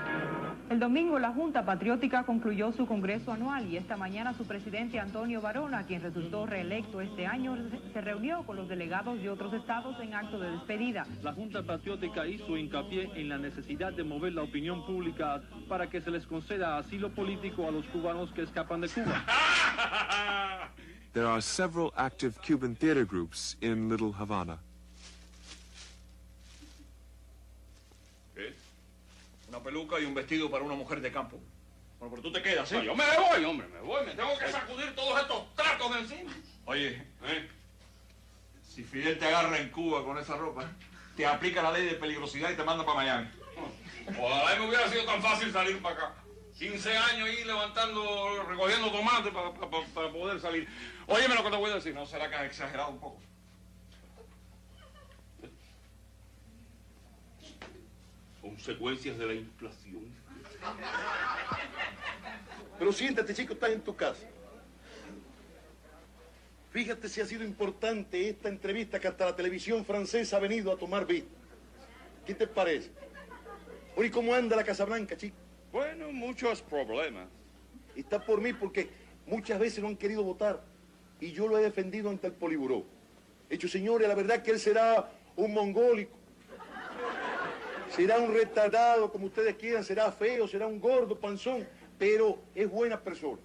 El domingo la Junta Patriótica concluyó su congreso anual y esta mañana su presidente Antonio Varona, quien resultó reelecto este año, se reunió con los delegados de otros estados en acto de despedida. La Junta Patriótica hizo hincapié en la necesidad de mover la opinión pública para que se les conceda asilo político a los cubanos que escapan de Cuba. There are several active Cuban theater groups in Little Havana. ¿Qué? Una peluca y un vestido para una mujer de campo. Bueno, pero tú te quedas, ¿sí? No, yo me voy, hombre, me voy. Me tengo que sacudir todos estos tracos de encima. Oye, si Fidel te agarra en Cuba con esa ropa, te aplica la ley de peligrosidad y te manda para Miami. Ojalá me hubiera sido tan fácil salir para acá. 15 años ahí levantando, recogiendo tomates para poder salir. Óyeme lo que te voy a decir. ¿No será que has exagerado un poco? Consecuencias de la inflación. Pero siéntate, chico, estás en tu casa. Fíjate si ha sido importante esta entrevista que hasta la televisión francesa ha venido a tomar vista. ¿Qué te parece? Oye, ¿cómo anda la Casa Blanca, chico? Bueno, muchos problemas. Está por mí porque muchas veces no han querido votar y yo lo he defendido ante el Poliburó. Hecho, señores, la verdad que él será un mongólico, será un retardado, como ustedes quieran, será feo, será un gordo, panzón, pero es buena persona.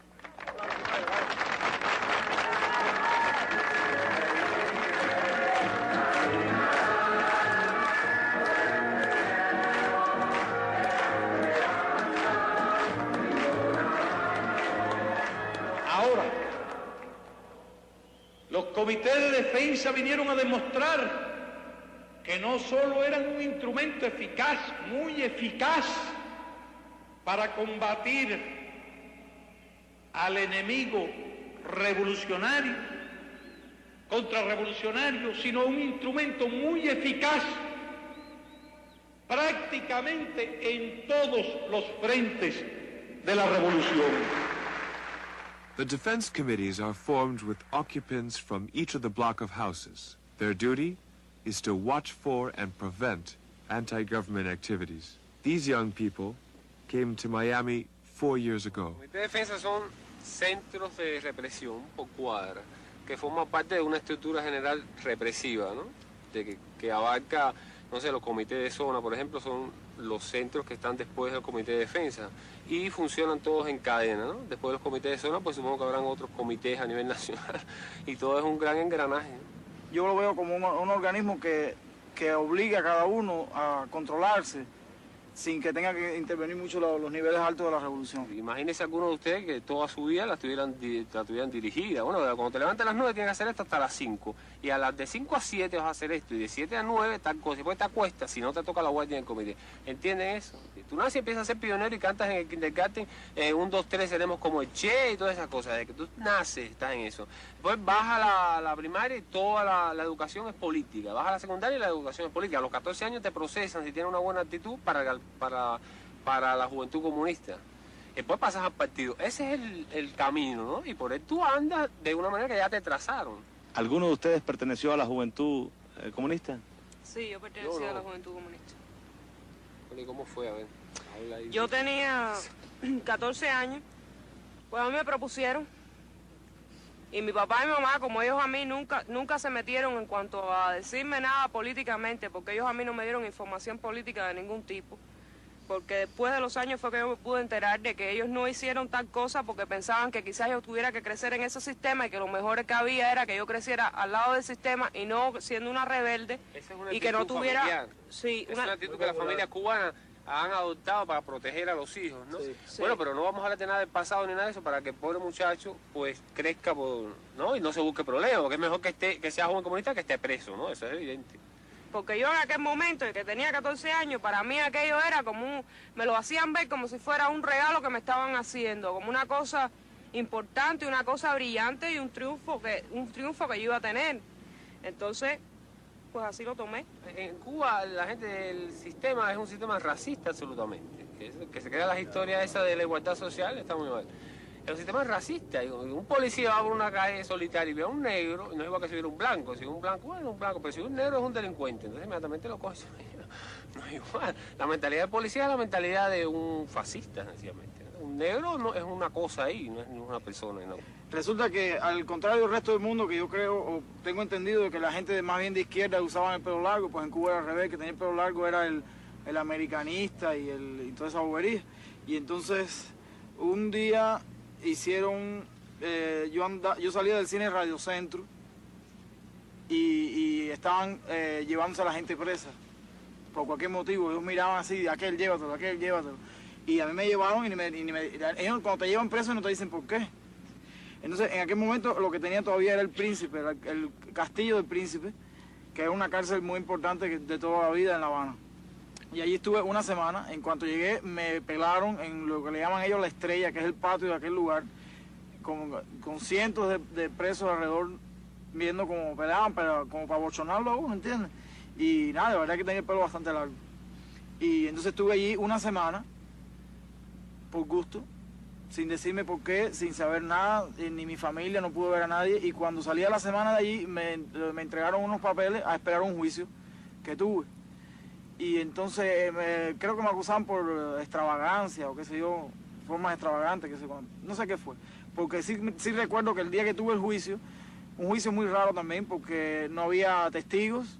Los comités de defensa vinieron a demostrar que no solo eran un instrumento eficaz, muy eficaz, para combatir al enemigo revolucionario, contrarrevolucionario, sino un instrumento muy eficaz prácticamente en todos los frentes de la revolución. The defense committees are formed with occupants from each of the block of houses. Their duty is to watch for and prevent anti-government activities. These young people came to Miami 4 years ago. Comités de defensa son centros de represión por cuadra, que forman parte de una estructura general represiva, ¿no? Que abarca, no sé, los comités de zona, por ejemplo, son los centros que están después del comité de defensa y funcionan todos en cadena, ¿no? Después de los comités de zona, pues supongo que habrán otros comités a nivel nacional y todo es un gran engranaje, ¿no? Yo lo veo como un organismo que obliga a cada uno a controlarse sin que tenga que intervenir mucho los niveles altos de la revolución. Imagínese alguno de ustedes que toda su vida la tuvieran dirigida. Bueno, cuando te levantas a las 9 tienes que hacer esto hasta las 5. Y a las de 5 a 7 vas a hacer esto. Y de 7 a 9 tal cosa. Después te acuestas si no te toca la guardia en el comité. ¿Entienden eso? Tú naces y empiezas a ser pionero y cantas en el kindergarten 1, 2, 3 seremos como el Che y todas esas cosas. Desde que tú naces estás en eso. Después vas a la primaria y toda la educación es política. Vas a la secundaria y la educación es política. A los 14 años te procesan si tienes una buena actitud para la juventud comunista. Después pasas al partido. Ese es el camino, ¿no? Y por él tú andas de una manera que ya te trazaron. ¿Alguno de ustedes perteneció a la juventud comunista? Sí, yo pertenecía a la juventud comunista. ¿Y cómo fue? A ver, habla ahí. Yo tenía 14 años, pues a mí me propusieron. Y mi papá y mi mamá, como ellos a mí, nunca se metieron en cuanto a decirme nada políticamente, porque ellos a mí no me dieron información política de ningún tipo. Porque después de los años fue que yo me pude enterar de que ellos no hicieron tal cosa porque pensaban que quizás yo tuviera que crecer en ese sistema y que lo mejor que había era que yo creciera al lado del sistema y no siendo una rebelde. Esa es una y que no tuviera... Familiar. Sí, es una actitud que la familia cubana han adoptado para proteger a los hijos, ¿no? Sí. Bueno, pero no vamos a hablar de nada del pasado ni nada de eso para que el pobre muchacho pues crezca, ¿no? Y no se busque problemas, porque es mejor que sea joven comunista que esté preso, ¿no? Eso es evidente. Porque yo en aquel momento, que tenía 14 años, para mí aquello era como me lo hacían ver como si fuera un regalo que me estaban haciendo, como una cosa importante, una cosa brillante y un triunfo que yo iba a tener. Entonces, pues así lo tomé. En Cuba la gente del sistema es un sistema racista absolutamente. Que se crea las historias esas de la igualdad social, está muy mal. El sistema es racista. Un policía va por una calle solitaria y ve a un negro, y no es igual que si hubiera un blanco. Si un blanco, bueno, un blanco, pero si un negro es un delincuente, entonces inmediatamente lo coge. No es igual. La mentalidad del policía es la mentalidad de un fascista, sencillamente. Un negro no es una cosa ahí, no es una persona. No. Resulta que, al contrario del resto del mundo, que yo creo, o tengo entendido, de que la gente más bien de izquierda usaban el pelo largo, pues en Cuba era al revés, que tenía el pelo largo era el americanista y toda esa bobería. Y entonces, un día hicieron, yo salía del cine Radio Centro y estaban llevándose a la gente presa por cualquier motivo. Ellos miraban así, aquel llévatelo. Y a mí me llevaron ellos cuando te llevan preso no te dicen por qué. Entonces en aquel momento lo que tenía todavía era el Príncipe, el Castillo del Príncipe, que era una cárcel muy importante de toda la vida en La Habana. Y allí estuve una semana. En cuanto llegué, me pelaron en lo que le llaman ellos la Estrella, que es el patio de aquel lugar, con cientos de presos alrededor, viendo cómo pelaban, pero como para bochornarlo a uno, ¿entiendes? Y nada, de verdad que tenía el pelo bastante largo. Y entonces estuve allí una semana, por gusto, sin decirme por qué, sin saber nada, ni mi familia, no pude ver a nadie. Y cuando salí a la semana de allí, me entregaron unos papeles a esperar un juicio que tuve. Y entonces creo que me acusaban por extravagancia o qué sé yo, formas extravagantes, no sé qué fue. Porque sí recuerdo que el día que tuve el juicio, un juicio muy raro también, porque no había testigos,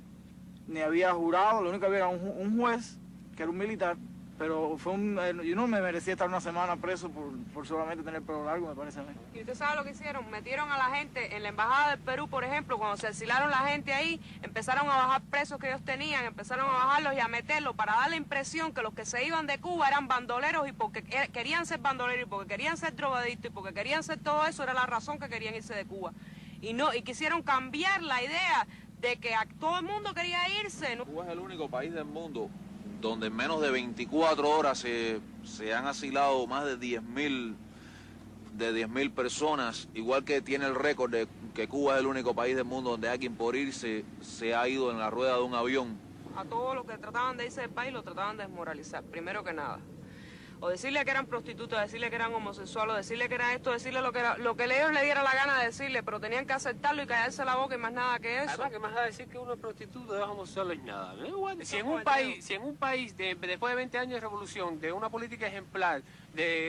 ni había jurado, lo único que había era un juez, que era un militar, pero yo no me merecía estar una semana preso por solamente tener pelo largo, me parece a mí. ¿Y usted sabe lo que hicieron? Metieron a la gente en la embajada del Perú, por ejemplo, cuando se asilaron la gente ahí, empezaron a bajar presos que ellos tenían, empezaron a bajarlos y a meterlos para dar la impresión que los que se iban de Cuba eran bandoleros y porque querían ser bandoleros y porque querían ser drogadictos y porque querían ser todo eso, era la razón que querían irse de Cuba. Y quisieron cambiar la idea de que todo el mundo quería irse, ¿no? Cuba es el único país del mundo donde en menos de 24 horas se han asilado más de 10.000 personas, igual que tiene el récord de que Cuba es el único país del mundo donde alguien por irse se ha ido en la rueda de un avión. a todos los que trataban de irse del país, lo trataban de desmoralizar, primero que nada. O decirle que eran prostitutas, decirle que eran homosexuales, o decirle que era esto, decirle lo que ellos le diera la gana de decirle, pero tenían que aceptarlo y callarse la boca y más nada que eso. Además, que más da decir que uno es prostituta, es homosexual y nada. Si en un país después de 20 años de revolución, de una política ejemplar,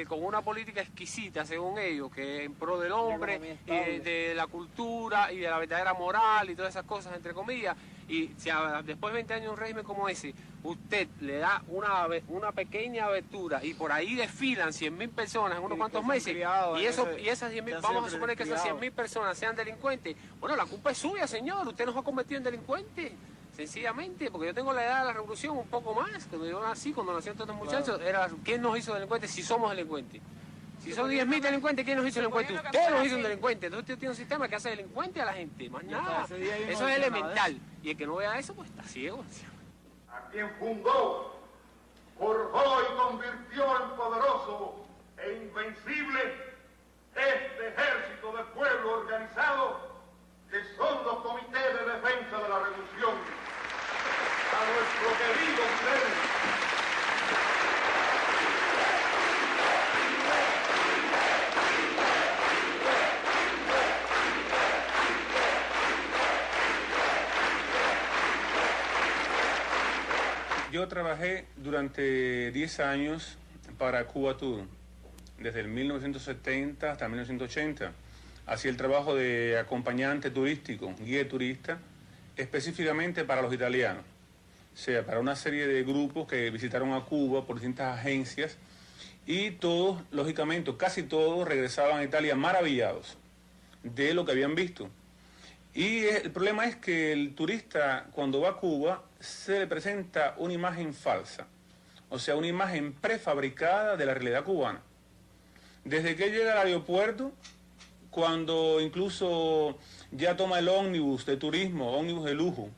con una política exquisita, según ellos, que en pro del hombre, de la cultura y de la verdadera moral y todas esas cosas, entre comillas, y si después de 20 años de un régimen como ese, usted le da una pequeña abertura y por ahí desfilan 100.000 personas en unos cuantos meses, y esas 100.000, vamos a suponer que esas 100.000 personas sean delincuentes, bueno, la culpa es suya, señor, usted nos ha convertido en delincuentes, sencillamente, porque yo tengo la edad de la revolución un poco más, cuando yo nací, cuando nacieron todos estos muchachos, era ¿quién nos hizo delincuentes si somos delincuentes? Si son 10.000 delincuentes, ¿quién nos hizo delincuentes? Usted nos hizo un delincuente. Entonces usted tiene un sistema que hace delincuente a la gente, más nada. Eso es elemental. Y el que no vea eso, pues está ciego. A quien fundó, forjó y convirtió en poderoso e invencible este ejército de pueblo organizado que son los comités de defensa de la revolución. A nuestro querido Fidel. Yo trabajé durante 10 años para Cuba Tour, desde el 1970 hasta 1980. Hacía el trabajo de acompañante turístico, guía turista, específicamente para los italianos. O sea, para una serie de grupos que visitaron a Cuba por distintas agencias y todos, lógicamente, casi todos regresaban a Italia maravillados de lo que habían visto. Y el problema es que el turista, cuando va a Cuba, se le presenta una imagen falsa, o sea, una imagen prefabricada de la realidad cubana. Desde que llega al aeropuerto, cuando incluso ya toma el ómnibus de turismo, ómnibus de lujo,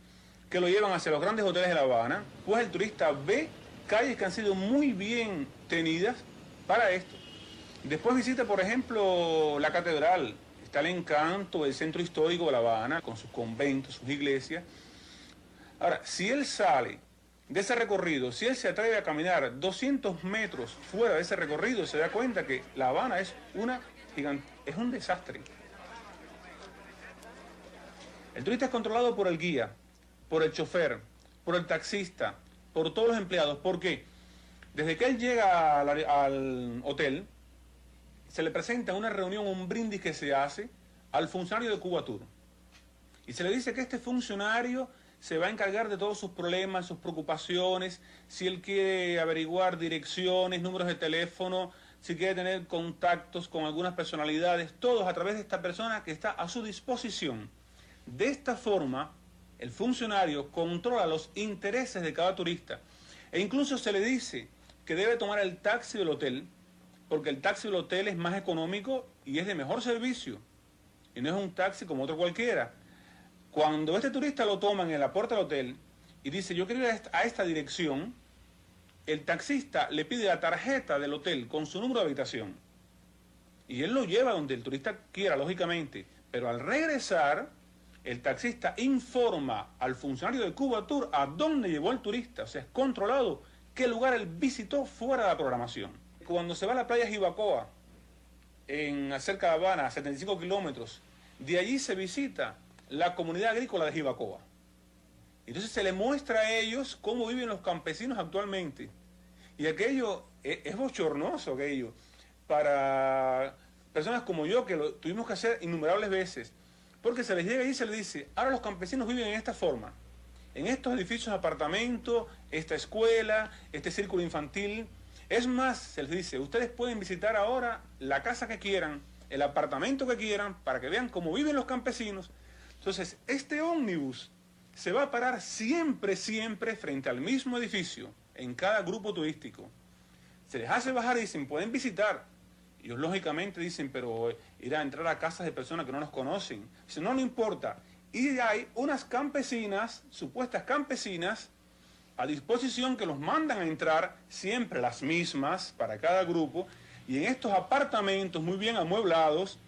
que lo llevan hacia los grandes hoteles de La Habana, pues el turista ve calles que han sido muy bien tenidas para esto. Después visita, por ejemplo, la catedral. Está el encanto del centro histórico de La Habana, con sus conventos, sus iglesias. Ahora, si él sale de ese recorrido, si él se atreve a caminar 200 metros fuera de ese recorrido, se da cuenta que La Habana es un desastre. El turista es controlado por el guía, por el chofer, por el taxista, por todos los empleados. ¿Por qué? Desde que él llega al hotel, se le presenta una reunión, un brindis que se hace al funcionario de Cuba Tour. Y se le dice que este funcionario se va a encargar de todos sus problemas, sus preocupaciones, si él quiere averiguar direcciones, números de teléfono, si quiere tener contactos con algunas personalidades, todos a través de esta persona que está a su disposición. De esta forma, el funcionario controla los intereses de cada turista. E incluso se le dice que debe tomar el taxi del hotel, porque el taxi del hotel es más económico y es de mejor servicio. Y no es un taxi como otro cualquiera. Cuando este turista lo toman en la puerta del hotel y dice, yo quiero ir a esta dirección, el taxista le pide la tarjeta del hotel con su número de habitación. Y él lo lleva donde el turista quiera, lógicamente. Pero al regresar, el taxista informa al funcionario de Cuba Tour a dónde llevó el turista. O sea, es controlado qué lugar él visitó fuera de la programación. Cuando se va a la playa Jibacoa, cerca de La Habana, a 75 kilómetros, de allí se visita la comunidad agrícola de Jibacoa. Entonces se le muestra a ellos cómo viven los campesinos actualmente. Y aquello es bochornoso, aquello, para personas como yo, que lo tuvimos que hacer innumerables veces. Porque se les llega y se les dice, ahora los campesinos viven en esta forma, en estos edificios de apartamento, esta escuela, este círculo infantil. Es más, se les dice, ustedes pueden visitar ahora la casa que quieran, el apartamento que quieran, para que vean cómo viven los campesinos. Entonces, este ómnibus se va a parar siempre, siempre frente al mismo edificio, en cada grupo turístico. Se les hace bajar y dicen, pueden visitar. Ellos lógicamente dicen, pero ir a entrar a casas de personas que no nos conocen. Dicen, no importa. Y hay unas campesinas, supuestas campesinas, a disposición que los mandan a entrar, siempre las mismas para cada grupo, y en estos apartamentos muy bien amueblados,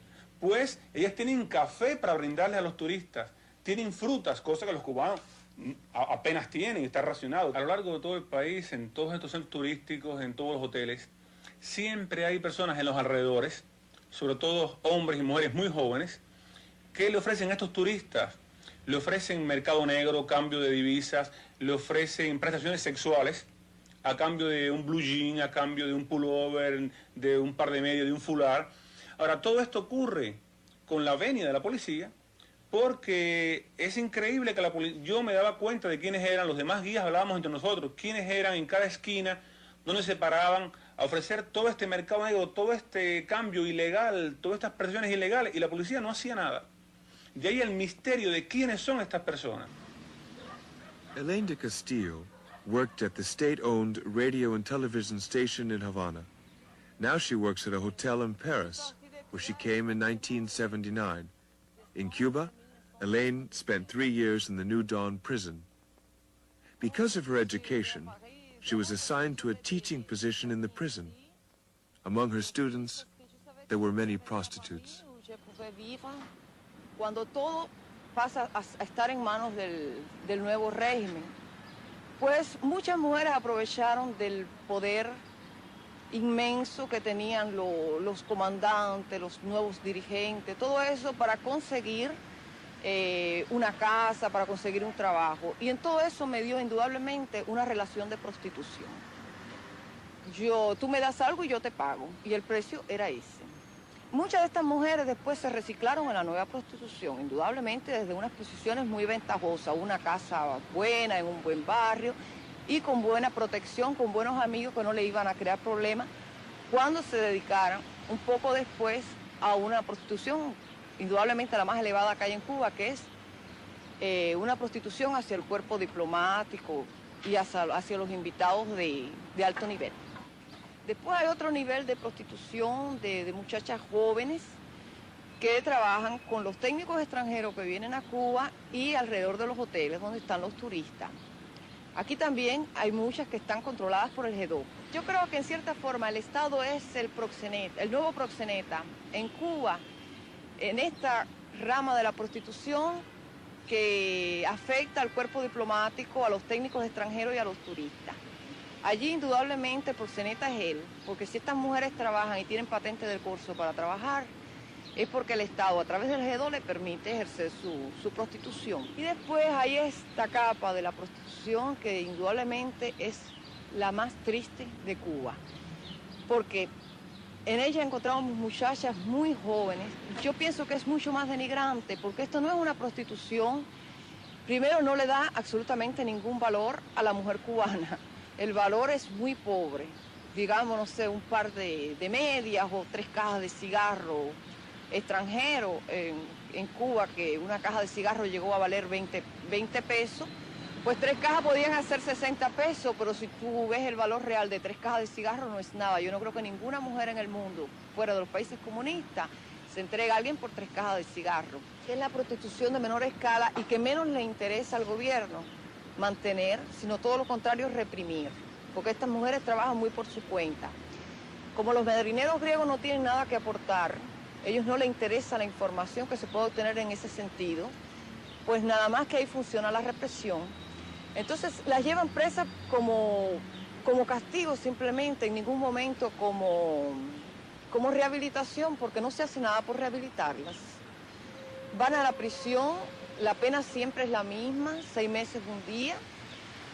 pues ellas tienen café para brindarles a los turistas, tienen frutas, cosa que los cubanos apenas tienen, está racionado. A lo largo de todo el país, en todos estos centros turísticos, en todos los hoteles, siempre hay personas en los alrededores, sobre todo hombres y mujeres muy jóvenes, que le ofrecen a estos turistas, le ofrecen mercado negro, cambio de divisas, le ofrecen prestaciones sexuales, a cambio de un blue jean, a cambio de un pullover, de un par de medias, de un fular. Ahora, todo esto ocurre con la venia de la policía, porque es increíble que yo me daba cuenta de quiénes eran, los demás guías hablábamos entre nosotros, quiénes eran en cada esquina, donde se paraban a ofrecer todo este mercado negro, todo este cambio ilegal, todas estas prestaciones ilegales, y la policía no hacía nada. De ahí el misterio de quiénes son estas personas. Elaine de Castillo worked at the state-owned radio and television station in Havana. Now she works at a hotel in Paris, where she came in 1979. In Cuba, Elaine spent 3 years in the New Dawn prison. Because of her education, she was assigned to a teaching position in the prison. Among her students, there were many prostitutes. Cuando todo pasa a estar en manos del nuevo régimen, pues muchas mujeres aprovecharon del poder inmenso que tenían los comandantes, los nuevos dirigentes, todo eso para conseguir una casa, para conseguir un trabajo. Y en todo eso me dio indudablemente una relación de prostitución. Tú me das algo y yo te pago, y el precio era ese. Muchas de estas mujeres después se reciclaron en la nueva prostitución, indudablemente desde unas posiciones muy ventajosas, una casa buena, en un buen barrio, y con buena protección, con buenos amigos que no le iban a crear problemas, cuando se dedicaran un poco después a una prostitución, indudablemente la más elevada que hay en Cuba, que es una prostitución hacia el cuerpo diplomático y hacia los invitados de alto nivel. Después hay otro nivel de prostitución de muchachas jóvenes que trabajan con los técnicos extranjeros que vienen a Cuba y alrededor de los hoteles donde están los turistas. Aquí también hay muchas que están controladas por el G2. Yo creo que en cierta forma el Estado es el proxeneta, el nuevo proxeneta en Cuba, en esta rama de la prostitución que afecta al cuerpo diplomático, a los técnicos extranjeros y a los turistas. Allí indudablemente el proxeneta es él, porque si estas mujeres trabajan y tienen patente del curso para trabajar, es porque el Estado a través del G2 le permite ejercer su prostitución. Y después hay esta capa de la prostitución que indudablemente es la más triste de Cuba, porque en ella encontramos muchachas muy jóvenes. Yo pienso que es mucho más denigrante, porque esto no es una prostitución. Primero, no le da absolutamente ningún valor a la mujer cubana. El valor es muy pobre. Digamos, no sé, un par de medias o 3 cajas de cigarro extranjero en Cuba, que una caja de cigarro llegó a valer 20 pesos, pues 3 cajas podían hacer 60 pesos, pero si tú ves el valor real de 3 cajas de cigarro no es nada. Yo no creo que ninguna mujer en el mundo, fuera de los países comunistas, se entregue a alguien por 3 cajas de cigarro. Es la prostitución de menor escala y que menos le interesa al gobierno mantener, sino todo lo contrario, reprimir, porque estas mujeres trabajan muy por su cuenta. Como los medrineros griegos no tienen nada que aportar, ellos no les interesa la información que se puede obtener en ese sentido, pues nada más que ahí funciona la represión. Entonces las llevan presas como castigo simplemente, en ningún momento como rehabilitación, porque no se hace nada por rehabilitarlas. Van a la prisión, la pena siempre es la misma, 6 meses de un día,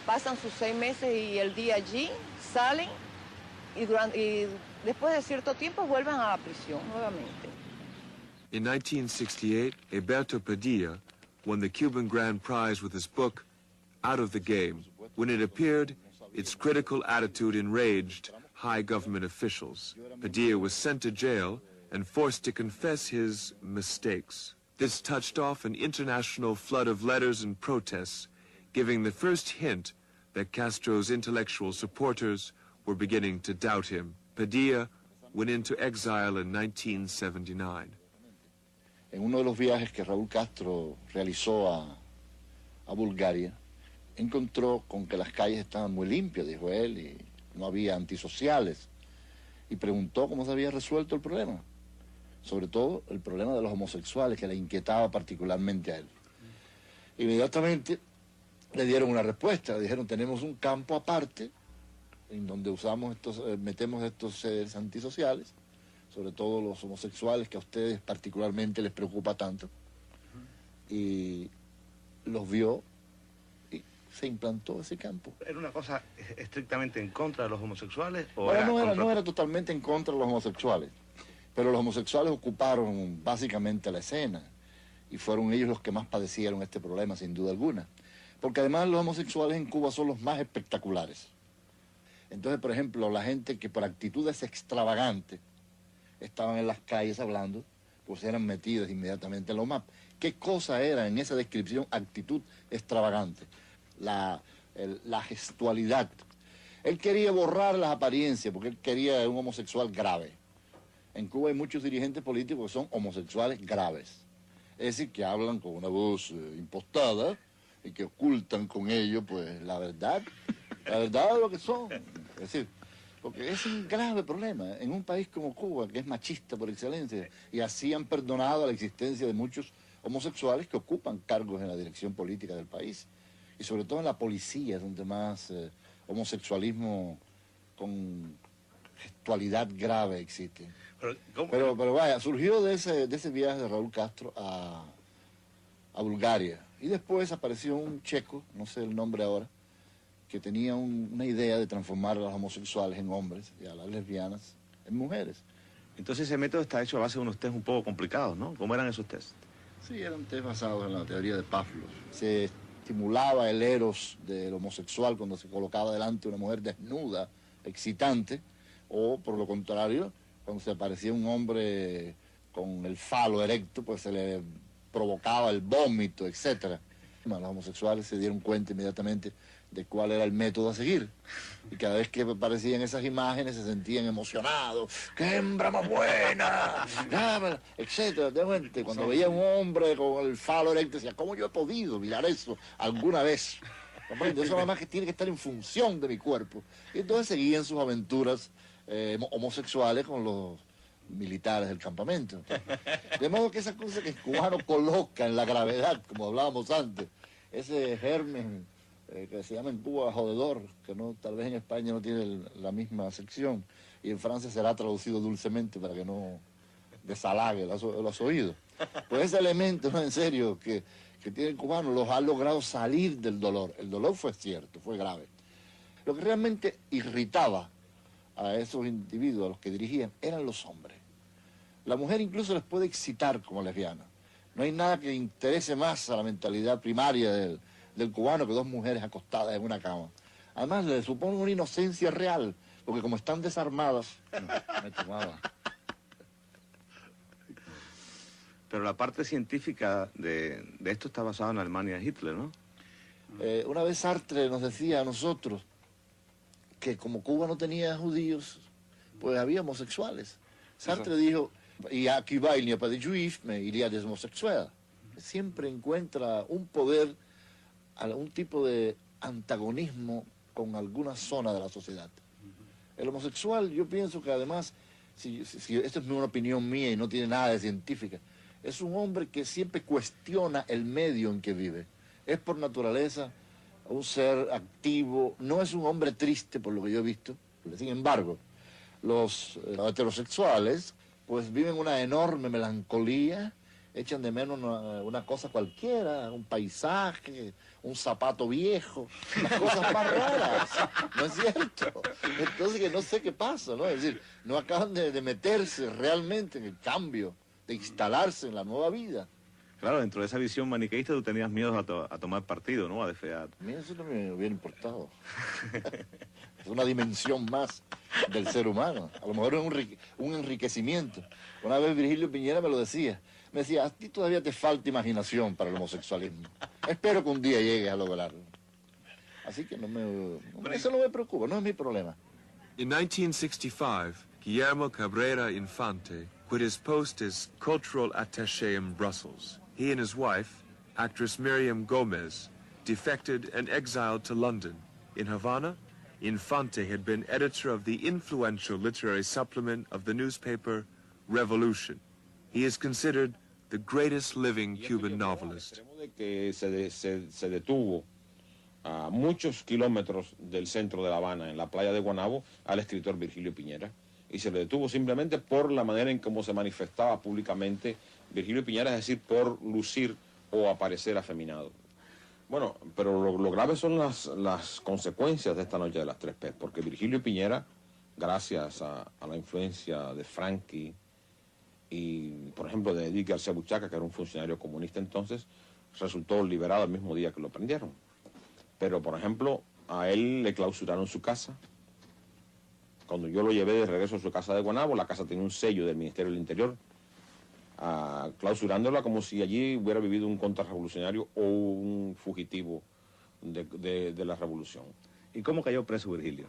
pasan sus 6 meses y el día allí, salen y después de cierto tiempo vuelven a la prisión nuevamente. In 1968, Eberto Padilla won the Cuban Grand Prize with his book, Out of the Game. When it appeared, its critical attitude enraged high government officials. Padilla was sent to jail and forced to confess his mistakes. This touched off an international flood of letters and protests, giving the first hint that Castro's intellectual supporters were beginning to doubt him. Padilla went into exile in 1979. En uno de los viajes que Raúl Castro realizó a Bulgaria, encontró con que las calles estaban muy limpias, dijo él, y no había antisociales. Y preguntó cómo se había resuelto el problema. Sobre todo el problema de los homosexuales, que le inquietaba particularmente a él. Inmediatamente le dieron una respuesta, dijeron tenemos un campo aparte en donde metemos estos seres antisociales, sobre todo los homosexuales que a ustedes particularmente les preocupa tanto, y los vio y se implantó ese campo. ¿Era una cosa estrictamente en contra de los homosexuales? ¿O Bueno, no era totalmente en contra de los homosexuales, pero los homosexuales ocuparon básicamente la escena y fueron ellos los que más padecieron este problema, sin duda alguna. Porque además los homosexuales en Cuba son los más espectaculares. Entonces, por ejemplo, la gente que por actitudes extravagantes estaban en las calles hablando, pues eran metidos inmediatamente en los mapas. ¿Qué cosa era en esa descripción actitud extravagante? La gestualidad. Él quería borrar las apariencias porque él quería un homosexual grave. En Cuba hay muchos dirigentes políticos que son homosexuales graves. Es decir, que hablan con una voz impostada y que ocultan con ello, pues, la verdad de lo que son. Es decir, porque es un grave problema en un país como Cuba, que es machista por excelencia, y así han perdonado la existencia de muchos homosexuales que ocupan cargos en la dirección política del país, y sobre todo en la policía, donde más homosexualismo con gestualidad grave existe. Pero vaya, surgió de ese viaje de Raúl Castro a Bulgaria, y después apareció un checo, no sé el nombre ahora, que tenía una idea de transformar a los homosexuales en hombres y a las lesbianas en mujeres. Entonces ese método está hecho a base de unos test un poco complicados, ¿no? ¿Cómo eran esos tests? Sí, eran test basados en la teoría de Pavlov. Se estimulaba el eros del homosexual cuando se colocaba delante una mujer desnuda, excitante, o por lo contrario, cuando se aparecía un hombre con el falo erecto, pues se le provocaba el vómito, etc. Los homosexuales se dieron cuenta inmediatamente de cuál era el método a seguir. Y cada vez que aparecían esas imágenes se sentían emocionados. ¡Qué hembra más buena! Etcétera. Cuando veía un hombre con el falo erecto, decía, ¿cómo yo he podido mirar eso alguna vez? Eso nada más que tiene que estar en función de mi cuerpo. Y entonces seguían sus aventuras homosexuales con los militares del campamento. De modo que esa cosa que el cubano coloca en la gravedad, como hablábamos antes, ese germen que se llama en Cuba jodedor, que no, tal vez en España no tiene la misma sección, y en Francia será traducido dulcemente para que no desalague los oídos. Pues ese elemento, no, en serio, que tiene el cubano, los ha logrado salir del dolor. El dolor fue cierto, fue grave. Lo que realmente irritaba a esos individuos, a los que dirigían, eran los hombres. La mujer incluso les puede excitar como lesbiana. No hay nada que interese más a la mentalidad primaria del cubano que dos mujeres acostadas en una cama. Además, le supone una inocencia real, porque como están desarmadas... me tomaba. Pero la parte científica de esto está basada en la Alemania de Hitler, ¿no? Una vez Sartre nos decía a nosotros que como Cuba no tenía judíos, pues había homosexuales. Sartre dijo, y aquí va, il n'y a pas de juifs, mais il y a des homosexuels. Siempre encuentra un poder, algún tipo de antagonismo con alguna zona de la sociedad. El homosexual, yo pienso que además, si esto es una opinión mía y no tiene nada de científica, es un hombre que siempre cuestiona el medio en que vive. Es por naturaleza un ser activo, no es un hombre triste por lo que yo he visto. Sin embargo, los heterosexuales pues viven una enorme melancolía, echan de menos una cosa cualquiera, un paisaje, un zapato viejo, las cosas más raras, ¿no es cierto? Entonces que no sé qué pasa, ¿no? Es decir, no acaban de meterse realmente en el cambio, de instalarse en la nueva vida. Claro, dentro de esa visión maniqueísta tú tenías miedo a tomar partido, ¿no? A defear. A mí eso no me hubiera importado. Es una dimensión más del ser humano. A lo mejor es un enriquecimiento. Una vez Virgilio Piñera me lo decía. Me decía, a ti todavía te falta imaginación para el homosexualismo. Espero que un día llegues a lograrlo. Así que eso no me preocupa, no es mi problema. In 1965, Guillermo Cabrera Infante quit his post as cultural attaché in Brussels. He and his wife, actress Miriam Gomez, defected and exiled to London. In Havana, Infante had been editor of the influential literary supplement of the newspaper Revolution. He is considered the greatest living Cuban novelist. Que se detuvo a muchos kilómetros del centro de La Habana, en la playa de Guanabo, al escritor Virgilio Piñera. Y se le detuvo simplemente por la manera en cómo se manifestaba públicamente Virgilio Piñera, es decir, por lucir o aparecer afeminado. Bueno, pero lo grave son las consecuencias de esta noche de las 3 P, porque Virgilio Piñera, gracias a la influencia de Franqui y, por ejemplo, de Edith García Buchaca, que era un funcionario comunista entonces, resultó liberado el mismo día que lo prendieron. Pero, por ejemplo, a él le clausuraron su casa. Cuando yo lo llevé de regreso a su casa de Guanabo, la casa tenía un sello del Ministerio del Interior, clausurándola como si allí hubiera vivido un contrarrevolucionario o un fugitivo de la revolución. ¿Y cómo cayó preso Virgilio?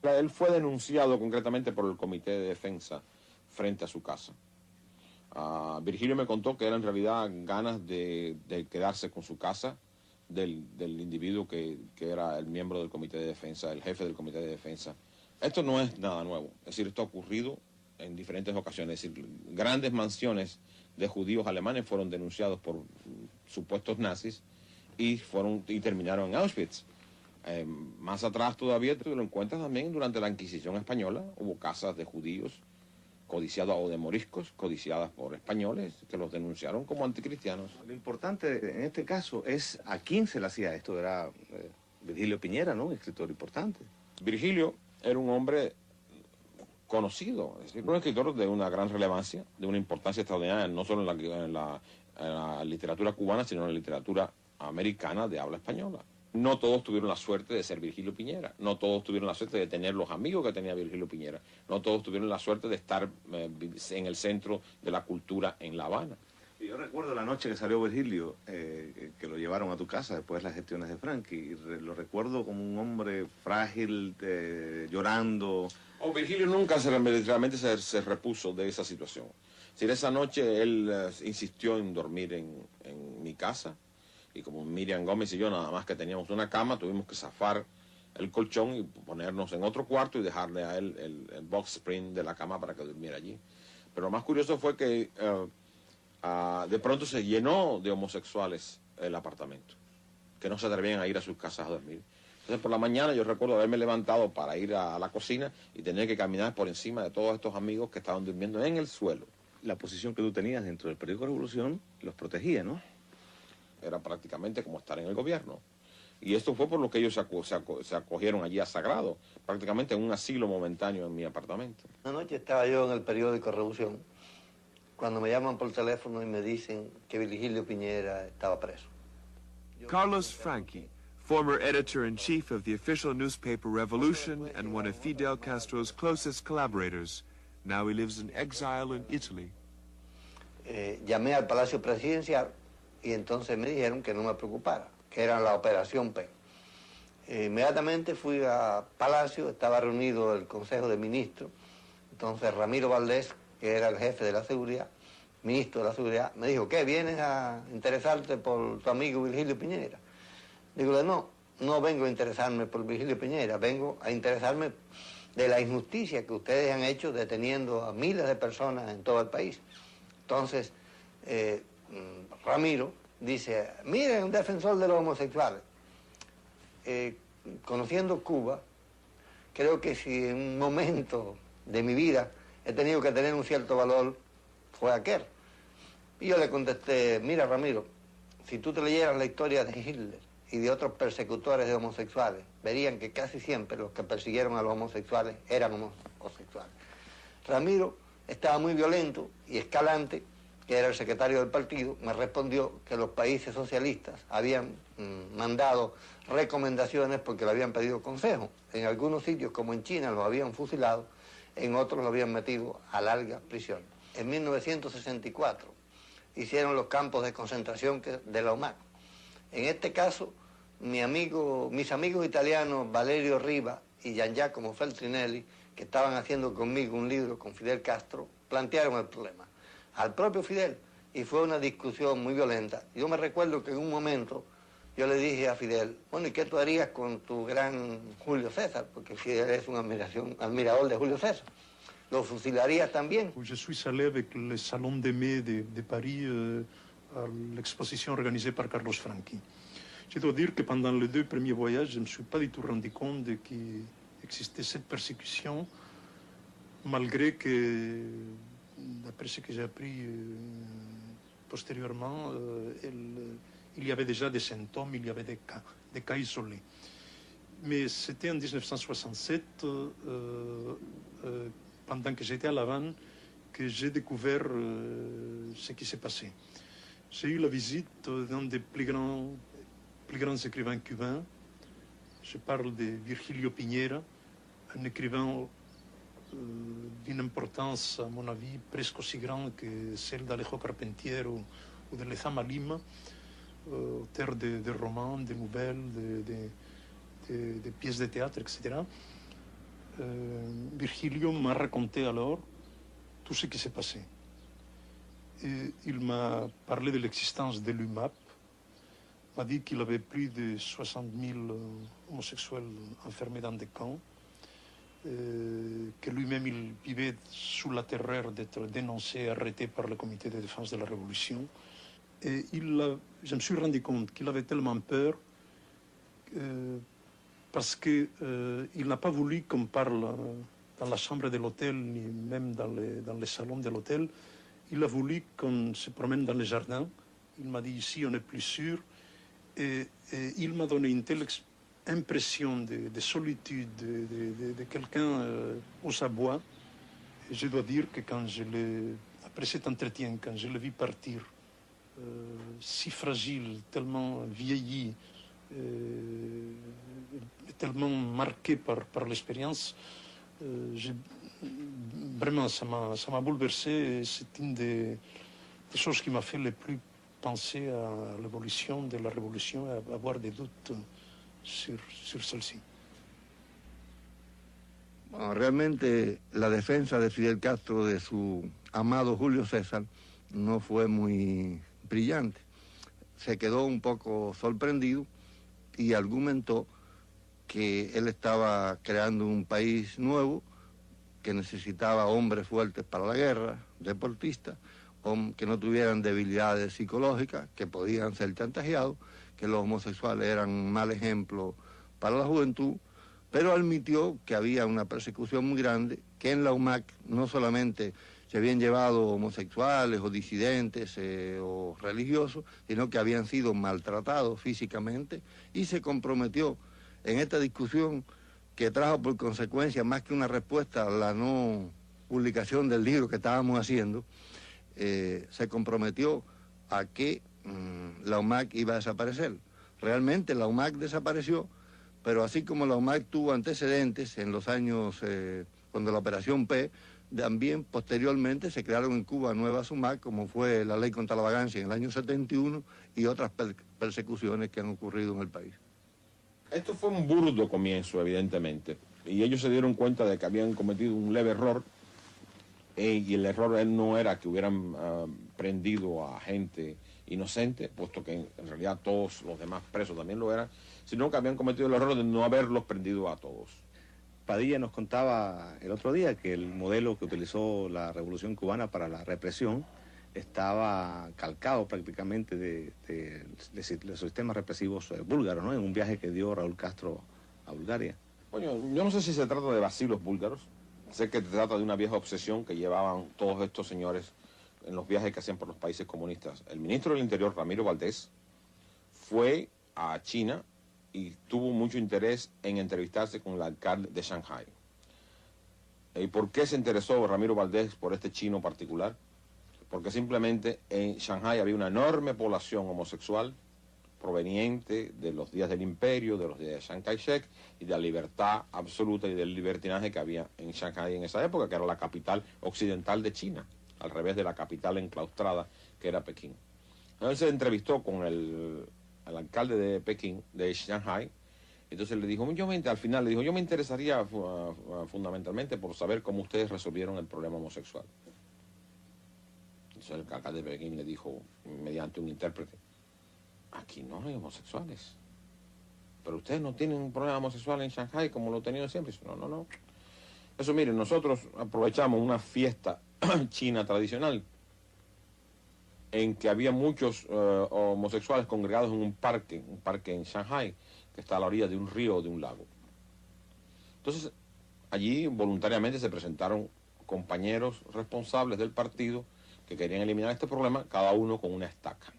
Él fue denunciado concretamente por el Comité de Defensa frente a su casa. Virgilio me contó que era en realidad ganas de quedarse con su casa del individuo que era el miembro del Comité de Defensa, el jefe del Comité de Defensa. Esto no es nada nuevo, es decir, esto ha ocurrido en diferentes ocasiones. Es decir, grandes mansiones de judíos alemanes fueron denunciados por supuestos nazis y terminaron en Auschwitz. Más atrás todavía tú lo encuentras también durante la Inquisición española. Hubo casas de judíos codiciadas o de moriscos codiciadas por españoles que los denunciaron como anticristianos. Lo importante en este caso es a quién se le hacía esto. Era Virgilio Piñera, ¿no? Un escritor importante. Virgilio era un hombre conocido, es decir, un escritor de una gran relevancia, de una importancia extraordinaria, no solo en la literatura cubana, sino en la literatura americana de habla española. No todos tuvieron la suerte de ser Virgilio Piñera, no todos tuvieron la suerte de tener los amigos que tenía Virgilio Piñera, no todos tuvieron la suerte de estar en el centro de la cultura en La Habana. Yo recuerdo la noche que salió Virgilio, que lo llevaron a tu casa después de las gestiones de Franqui, y lo recuerdo como un hombre frágil, llorando. Virgilio nunca realmente se repuso de esa situación. Si esa noche él insistió en dormir en mi casa, y como Miriam Gómez y yo nada más que teníamos una cama, tuvimos que zafar el colchón y ponernos en otro cuarto y dejarle a él el box spring de la cama para que durmiera allí. Pero lo más curioso fue que de pronto se llenó de homosexuales el apartamento, que no se atrevían a ir a sus casas a dormir. Entonces por la mañana yo recuerdo haberme levantado para ir a la cocina y tener que caminar por encima de todos estos amigos que estaban durmiendo en el suelo. La posición que tú tenías dentro del periódico Revolución los protegía, ¿no? Era prácticamente como estar en el gobierno. Y esto fue por lo que ellos se acogieron allí a Sagrado, prácticamente en un asilo momentáneo en mi apartamento. Una noche estaba yo en el periódico Revolución, cuando me llaman por teléfono y me dicen que Virgilio Piñera estaba preso. Carlos Franqui, former editor-in-chief of the official newspaper Revolution and one of Fidel Castro's closest collaborators. Now he lives in exile in Italy. Llamé al Palacio Presidencial y entonces me dijeron que no me preocupara, que era la Operación P. Inmediatamente fui a Palacio, estaba reunido el Consejo de Ministros, entonces Ramiro Valdés, que era el jefe de la seguridad, ministro de la seguridad, me dijo, ¿qué? ¿Vienes a interesarte por tu amigo Virgilio Piñera? Digo, no vengo a interesarme por Virgilio Piñera, vengo a interesarme de la injusticia que ustedes han hecho deteniendo a miles de personas en todo el país. Entonces, Ramiro dice, miren, un defensor de los homosexuales. Conociendo Cuba, creo que si en un momento de mi vida he tenido que tener un cierto valor, fue aquel. Y yo le contesté, mira Ramiro, si tú te leyeras la historia de Hitler y de otros persecutores de homosexuales, verían que casi siempre los que persiguieron a los homosexuales eran homosexuales. Ramiro estaba muy violento y Escalante, que era el secretario del partido, me respondió que los países socialistas habían mandado recomendaciones porque le habían pedido consejo. En algunos sitios, como en China, los habían fusilado, en otros los habían metido a larga prisión. En 1964 hicieron los campos de concentración de la UMAC. En este caso, mis amigos italianos Valerio Riva y Gian Giacomo Feltrinelli, que estaban haciendo conmigo un libro con Fidel Castro, plantearon el problema al propio Fidel y fue una discusión muy violenta. Yo me recuerdo que en un momento yo le dije a Fidel, bueno, ¿y qué tú harías con tu gran Julio César? Porque Fidel es un admirador de Julio César. ¿Lo fusilarías también? Je suis allé avec le Salon de Mai de Paris à l'exposition organisée par Carlos Franqui. Je dois dire que pendant les 2 premiers voyages, je ne me suis pas du tout rendu compte qu'il existait cette persécution, malgré que, d'après ce que j'ai appris postérieurement, il y avait déjà des symptômes, il y avait des cas isolés. Mais c'était en 1967, pendant que j'étais à La Havane, que j'ai découvert ce qui s'est passé. J'ai eu la visite d'un des plus grands écrivains cubains. Je parle de Virgilio Piñera, un écrivain d'une importance, à mon avis, presque aussi grande que celle d'Alejo Carpentier ou de Lezama Lima, auteur de romans, de nouvelles, de pièces de théâtre, etc. Virgilio m'a raconté alors tout ce qui s'est passé. Et il m'a parlé de l'existence de l'UMAP, m'a dit qu'il avait plus de 60 000 homosexuels enfermés dans des camps, que lui-même il vivait sous la terreur d'être dénoncé, arrêté par le comité de défense de la Révolution. Et je me suis rendu compte qu'il avait tellement peur parce qu'il n'a pas voulu qu'on parle dans la chambre de l'hôtel, ni même dans les salons de l'hôtel. Il a voulu qu'on se promène dans les jardins. Il m'a dit, ici, on est plus sûr. Et il m'a donné une telle impression de solitude, de quelqu'un aux abois. Et je dois dire que après cet entretien, quand je l'ai vu partir, si fragile, tellement vieilli, tellement marqué par l'expérience, vraiment, ça m'a bouleversé. C'est une des choses qui m'a fait le plus penser à l'évolution de la révolution et avoir des doutes sur celle-ci. Bueno, realmente la defensa de Fidel Castro de su amado Julio César no fue muy brillante. Se quedó un poco sorprendido y argumentó que él estaba creando un país nuevo que necesitaba hombres fuertes para la guerra, deportistas, que no tuvieran debilidades psicológicas, que podían ser chantajeados, que los homosexuales eran un mal ejemplo para la juventud, pero admitió que había una persecución muy grande, que en la UMAC no solamente se habían llevado homosexuales o disidentes o religiosos, sino que habían sido maltratados físicamente, y se comprometió en esta discusión que trajo por consecuencia, más que una respuesta a la no publicación del libro que estábamos haciendo, se comprometió a que la UMAC iba a desaparecer. Realmente la UMAC desapareció, pero así como la UMAC tuvo antecedentes en los años, cuando la Operación P, también posteriormente se crearon en Cuba nuevas UMAC, como fue la Ley contra la Vagancia en el año 71 y otras persecuciones que han ocurrido en el país. Esto fue un burdo comienzo, evidentemente, y ellos se dieron cuenta de que habían cometido un leve error, y el error no era que hubieran prendido a gente inocente, puesto que en realidad todos los demás presos también lo eran, sino que habían cometido el error de no haberlos prendido a todos. Padilla nos contaba el otro día que el modelo que utilizó la Revolución Cubana para la represión estaba calcado prácticamente de los sistemas represivos búlgaros, ¿no? En un viaje que dio Raúl Castro a Bulgaria. Bueno, yo no sé si se trata de vacilos búlgaros, sé que se trata de una vieja obsesión que llevaban todos estos señores en los viajes que hacían por los países comunistas. El ministro del Interior, Ramiro Valdés, fue a China y tuvo mucho interés en entrevistarse con el alcalde de Shanghái. ¿Y por qué se interesó Ramiro Valdés por este chino particular? Porque simplemente en Shanghái había una enorme población homosexual proveniente de los días del imperio, de los días de Chiang Kai-shek y de la libertad absoluta y del libertinaje que había en Shanghái en esa época, que era la capital occidental de China, al revés de la capital enclaustrada que era Pekín. Entonces se entrevistó con el alcalde de Pekín, de Shanghái, entonces le dijo, al final le dijo, yo me interesaría fundamentalmente por saber cómo ustedes resolvieron el problema homosexual. Entonces el alcalde de Pekín le dijo, mediante un intérprete, aquí no hay homosexuales, pero ustedes no tienen un problema homosexual en Shanghái como lo han tenido siempre. No. Eso, miren, nosotros aprovechamos una fiesta china tradicional en que había muchos homosexuales congregados en un parque en Shanghai, que está a la orilla de un río o de un lago. Entonces, allí voluntariamente se presentaron compañeros responsables del partido que querían eliminar este problema, cada uno con una estaca.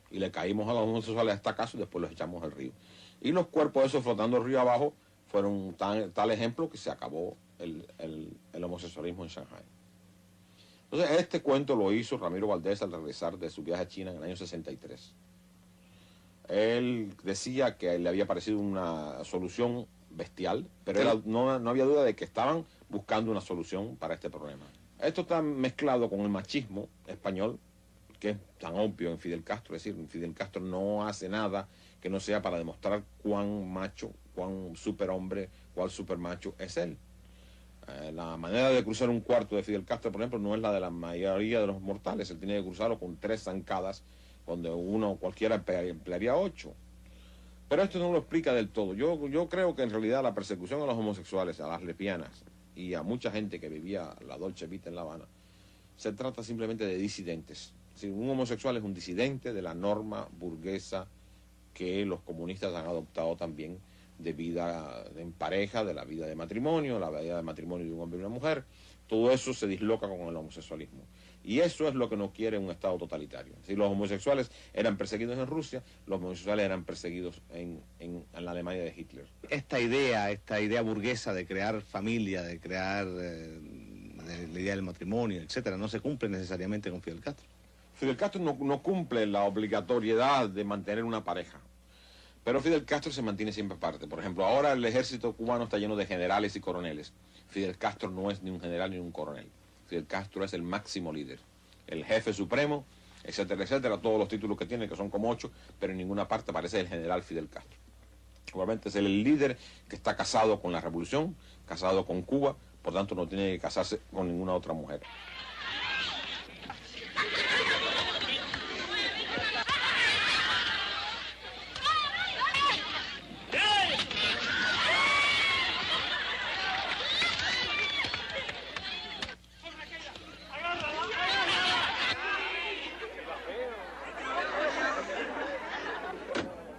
Y le caímos a los homosexuales a estacazos y después los echamos al río. Y los cuerpos esos flotando el río abajo fueron tal ejemplo que se acabó el homosexualismo en Shanghai. Entonces, este cuento lo hizo Ramiro Valdés al regresar de su viaje a China en el año 63. Él decía que le había parecido una solución bestial, pero no había duda de que estaban buscando una solución para este problema. Esto está mezclado con el machismo español, que es tan obvio en Fidel Castro. Es decir, Fidel Castro no hace nada que no sea para demostrar cuán macho, cuán superhombre, cuán supermacho es él. La manera de cruzar un cuarto de Fidel Castro, por ejemplo, no es la de la mayoría de los mortales. Él tiene que cruzarlo con 3 zancadas, donde cualquiera emplearía 8. Pero esto no lo explica del todo. Yo creo que en realidad la persecución a los homosexuales, a las lesbianas y a mucha gente que vivía la Dolce Vita en La Habana, se trata simplemente de disidentes. Si un homosexual es un disidente de la norma burguesa que los comunistas han adoptado también de vida en pareja, de la vida de matrimonio, la vida de matrimonio de un hombre y una mujer. Todo eso se disloca con el homosexualismo. Y eso es lo que no quiere un Estado totalitario. Si los homosexuales eran perseguidos en Rusia, los homosexuales eran perseguidos en la Alemania de Hitler. Esta idea burguesa de crear familia, de crear la idea del matrimonio, etcétera, no se cumple necesariamente con Fidel Castro. Fidel Castro no cumple la obligatoriedad de mantener una pareja. Pero Fidel Castro se mantiene siempre aparte. Por ejemplo, ahora el ejército cubano está lleno de generales y coroneles. Fidel Castro no es ni un general ni un coronel. Fidel Castro es el máximo líder, el jefe supremo, etcétera, etcétera, todos los títulos que tiene, que son como 8, pero en ninguna parte aparece el general Fidel Castro. Igualmente es el líder que está casado con la revolución, casado con Cuba, por tanto no tiene que casarse con ninguna otra mujer.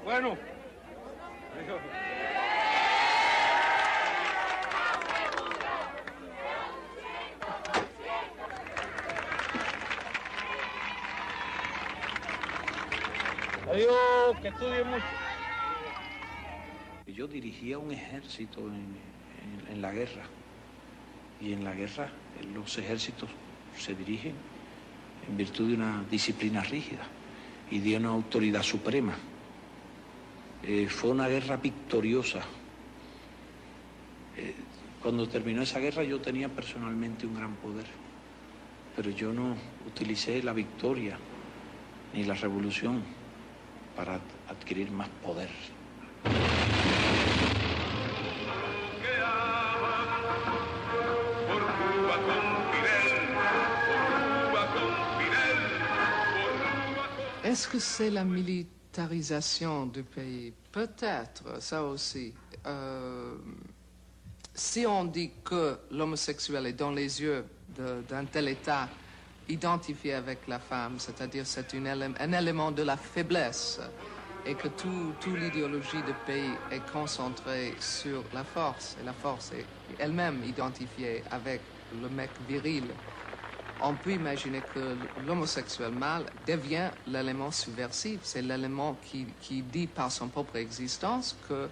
Bueno. Adiós, que estudie mucho. Yo dirigía un ejército en la guerra. Y en la guerra los ejércitos se dirigen en virtud de una disciplina rígida y de una autoridad suprema. Fue una guerra victoriosa. Cuando terminó esa guerra yo tenía personalmente un gran poder, pero yo no utilicé la victoria ni la revolución para adquirir más poder. Est-ce que c'est la militarisation du pays? Peut-être, ça aussi. Si on dit que l'homosexuel est dans les yeux d'un tel État identifié avec la femme, c'est-à-dire c'est un élément de la faiblesse, et que toute l'idéologie du pays est concentrée sur la force, et la force est elle-même identifiée avec le mec viril, on peut imaginer que l'homosexuel mâle devient l'élément subversif. C'est l'élément qui dit par son propre existence que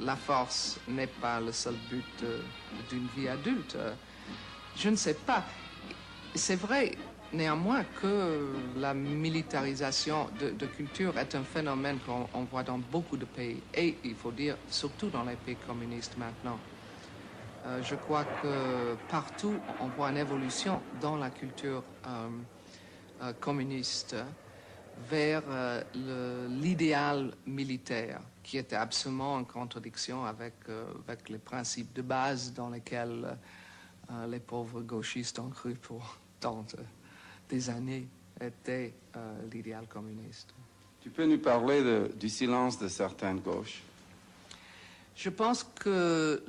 la force n'est pas le seul but d'une vie adulte. Je ne sais pas. C'est vrai, néanmoins, que la militarisation de culture est un phénomène qu'on voit dans beaucoup de pays. Et, il faut dire, surtout dans les pays communistes maintenant. Je crois que partout, on voit une évolution dans la culture communiste vers l'idéal militaire, qui était absolument en contradiction avec les principes de base dans lesquels les pauvres gauchistes ont cru pour tant des années, était l'idéal communiste. Tu peux nous parler du silence de certaines gauches? Je pense que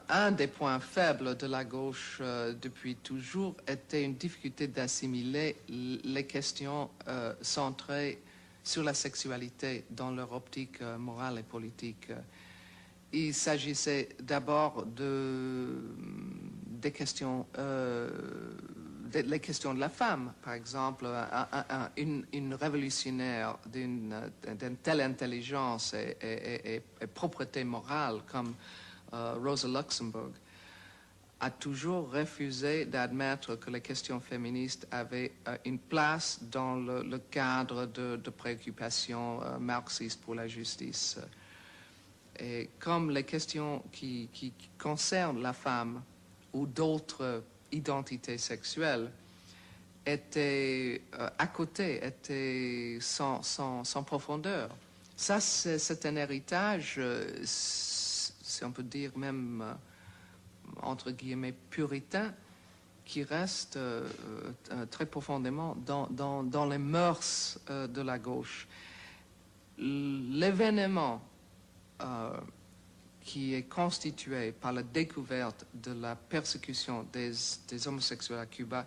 un des points faibles de la gauche depuis toujours était une difficulté d'assimiler les questions centrées sur la sexualité dans leur optique morale et politique. Il s'agissait d'abord des questions, les questions de la femme, par exemple, une révolutionnaire d'une telle intelligence et propreté morale comme Rosa Luxemburg a toujours refusé d'admettre que les questions féministes avaient une place dans le cadre de préoccupations marxistes pour la justice. Et comme les questions qui concernent la femme ou d'autres identités sexuelles étaient à côté, étaient sans profondeur. Ça, c'est un héritage, si on peut dire même, entre guillemets, puritain, qui reste très profondément dans les mœurs de la gauche. L'événement qui est constitué par la découverte de la persécution des homosexuels à Cuba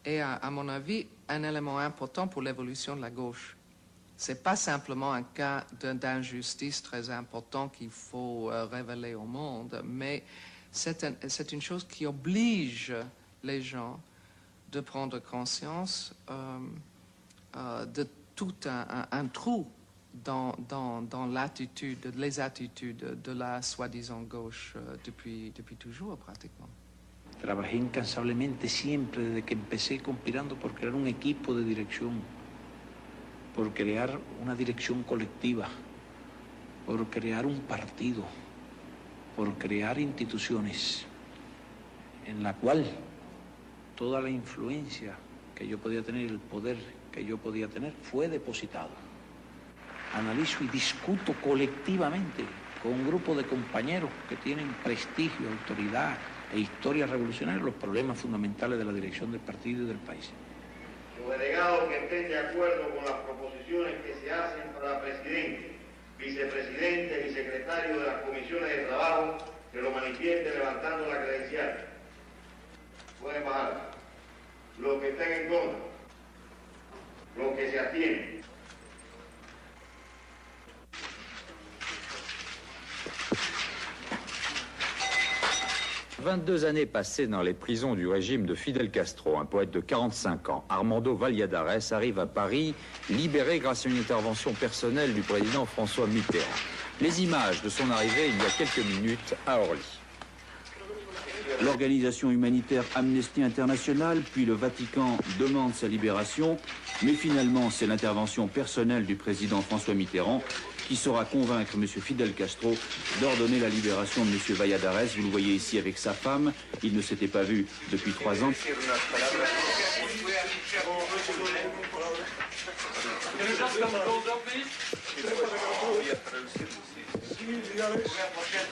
est, à mon avis, un élément important pour l'évolution de la gauche. Ce n'est pas simplement un cas d'injustice très important qu'il faut révéler au monde, mais c'est une chose qui oblige les gens de prendre conscience de tout un trou dans l'attitude, les attitudes de la soi-disant gauche depuis toujours pratiquement. Trabajé incansablemente siempre desde que empecé conspirando por crear un equipo de dirección, por crear una dirección colectiva, por crear un partido, por crear instituciones en la cual toda la influencia que yo podía tener, el poder que yo podía tener, fue depositado. Analizo y discuto colectivamente con un grupo de compañeros que tienen prestigio, autoridad e historia revolucionaria los problemas fundamentales de la dirección del partido y del país. Los delegados que estén de acuerdo con las proposiciones que se hacen para presidente, vicepresidente y secretario de las comisiones de trabajo, que lo manifieste levantando la credencial. Pueden bajar. Los que estén en contra, los que se abstienen. 22 années passées dans les prisons du régime de Fidel Castro, un poète de 45 ans, Armando Valladares, arrive à Paris, libéré grâce à une intervention personnelle du président François Mitterrand. Les images de son arrivée il y a quelques minutes à Orly. L'organisation humanitaire Amnesty International, puis le Vatican demandent sa libération, mais finalement c'est l'intervention personnelle du président François Mitterrand qui saura convaincre M. Fidel Castro d'ordonner la libération de M. Valladares. Vous le voyez ici avec sa femme, ils ne s'étaient pas vus depuis 3 ans.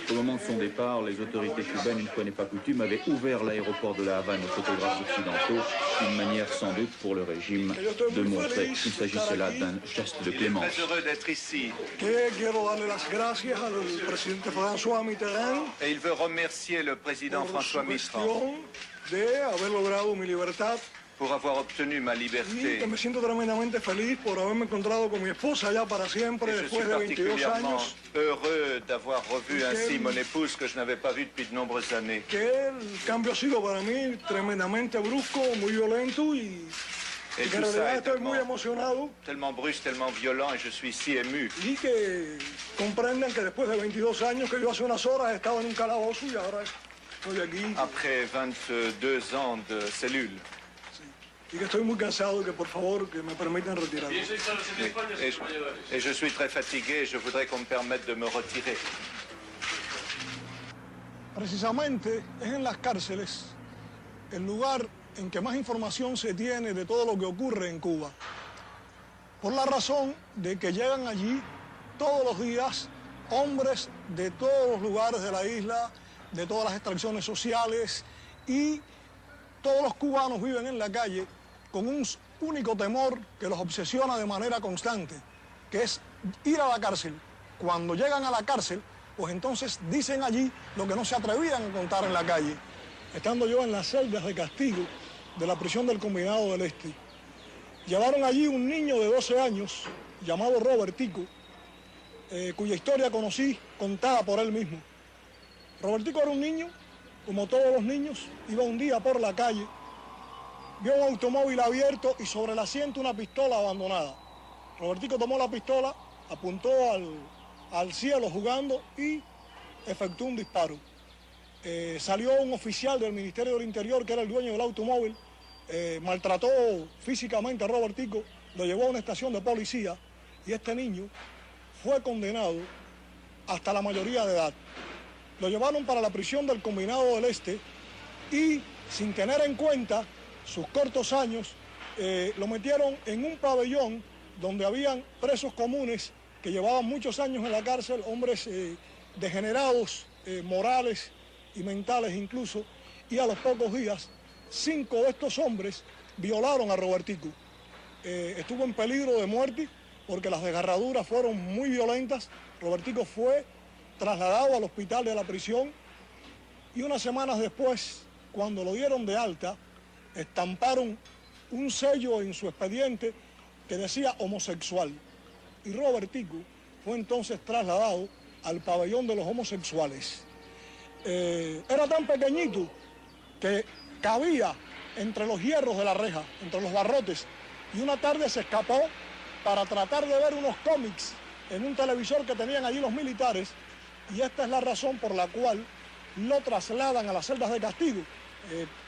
Au moment de son départ, les autorités cubaines, une fois n'est pas coutume, avaient ouvert l'aéroport de la Havane aux photographes occidentaux, une manière sans doute pour le régime de montrer qu'il s'agissait là d'un geste de clémence. Je suis très heureux d'être ici. Et il veut remercier le président François Mitterrand pour avoir obtenu ma liberté. Me siento tremendamente feliz por haberme encontrado con mi esposa ya para siempre después de 22 años. Heureux d'avoir revu ainsi mon épouse que je n'avais pas vue depuis de nombreuses années. Que el cambio ha sido para mí tremendamente brusco, muy violento y Et que en tout ça realidad est estoy muy emocionado. tellement brusque, tellement violent et je suis si ému. Y que comprendan que después de 22 años que yo hace unas horas estaba en un calabozo y ahora estoy aquí. Après 22 ans de cellule. Y que estoy muy cansado, que por favor que me permitan retirarme. Et je suis très fatigué et je voudrais qu'on me permette de me retirer. Precisamente es en las cárceles el lugar en que más información se tiene de todo lo que ocurre en Cuba. Por la razón de que llegan allí todos los días hombres de todos los lugares de la isla, de todas las extracciones sociales, y todos los cubanos viven en la calle con un único temor que los obsesiona de manera constante, que es ir a la cárcel. Cuando llegan a la cárcel, pues entonces dicen allí lo que no se atrevían a contar en la calle. Estando yo en las celdas de castigo de la prisión del Combinado del Este, llevaron allí un niño de 12 años llamado Robertico, cuya historia conocí contada por él mismo. Robertico era un niño, como todos los niños, iba un día por la calle, vio un automóvil abierto y sobre el asiento una pistola abandonada. Robertico tomó la pistola, apuntó al cielo jugando y efectuó un disparo. Salió un oficial del Ministerio del Interior, que era el dueño del automóvil, maltrató físicamente a Robertico, lo llevó a una estación de policía y este niño fue condenado hasta la mayoría de edad. Lo llevaron para la prisión del Combinado del Este y, sin tener en cuenta sus cortos años, lo metieron en un pabellón donde habían presos comunes que llevaban muchos años en la cárcel, hombres degenerados, morales y mentales incluso, y a los pocos días 5 de estos hombres violaron a Robertico. Estuvo en peligro de muerte porque las desgarraduras fueron muy violentas. Robertico fue trasladado al hospital de la prisión y unas semanas después, cuando lo dieron de alta, estamparon un sello en su expediente que decía homosexual. Y Robertico fue entonces trasladado al pabellón de los homosexuales. Era tan pequeñito que cabía entre los hierros de la reja, entre los barrotes, y una tarde se escapó para tratar de ver unos cómics en un televisor que tenían allí los militares, y esta es la razón por la cual lo trasladan a las celdas de castigo,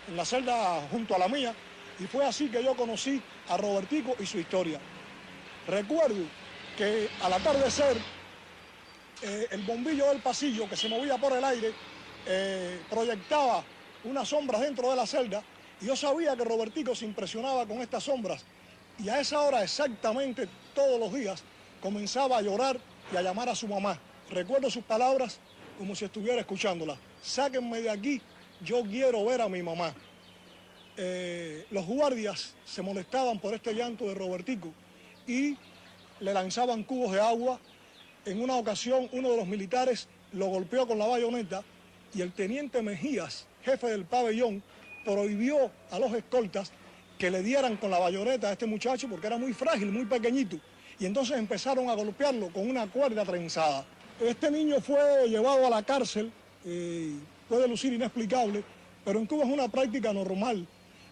en la celda junto a la mía, y fue así que yo conocí a Robertico y su historia. Recuerdo que al atardecer, el bombillo del pasillo que se movía por el aire proyectaba unas sombras dentro de la celda, y yo sabía que Robertico se impresionaba con estas sombras, y a esa hora exactamente todos los días comenzaba a llorar y a llamar a su mamá. Recuerdo sus palabras como si estuviera escuchándolas: sáquenme de aquí, yo quiero ver a mi mamá. Los guardias se molestaban por este llanto de Robertico y le lanzaban cubos de agua. En una ocasión uno de los militares lo golpeó con la bayoneta y el teniente Mejías, jefe del pabellón, prohibió a los escoltas que le dieran con la bayoneta a este muchacho porque era muy frágil, muy pequeñito, y entonces empezaron a golpearlo con una cuerda trenzada. Este niño fue llevado a la cárcel, puede lucir inexplicable, pero en Cuba es una práctica normal,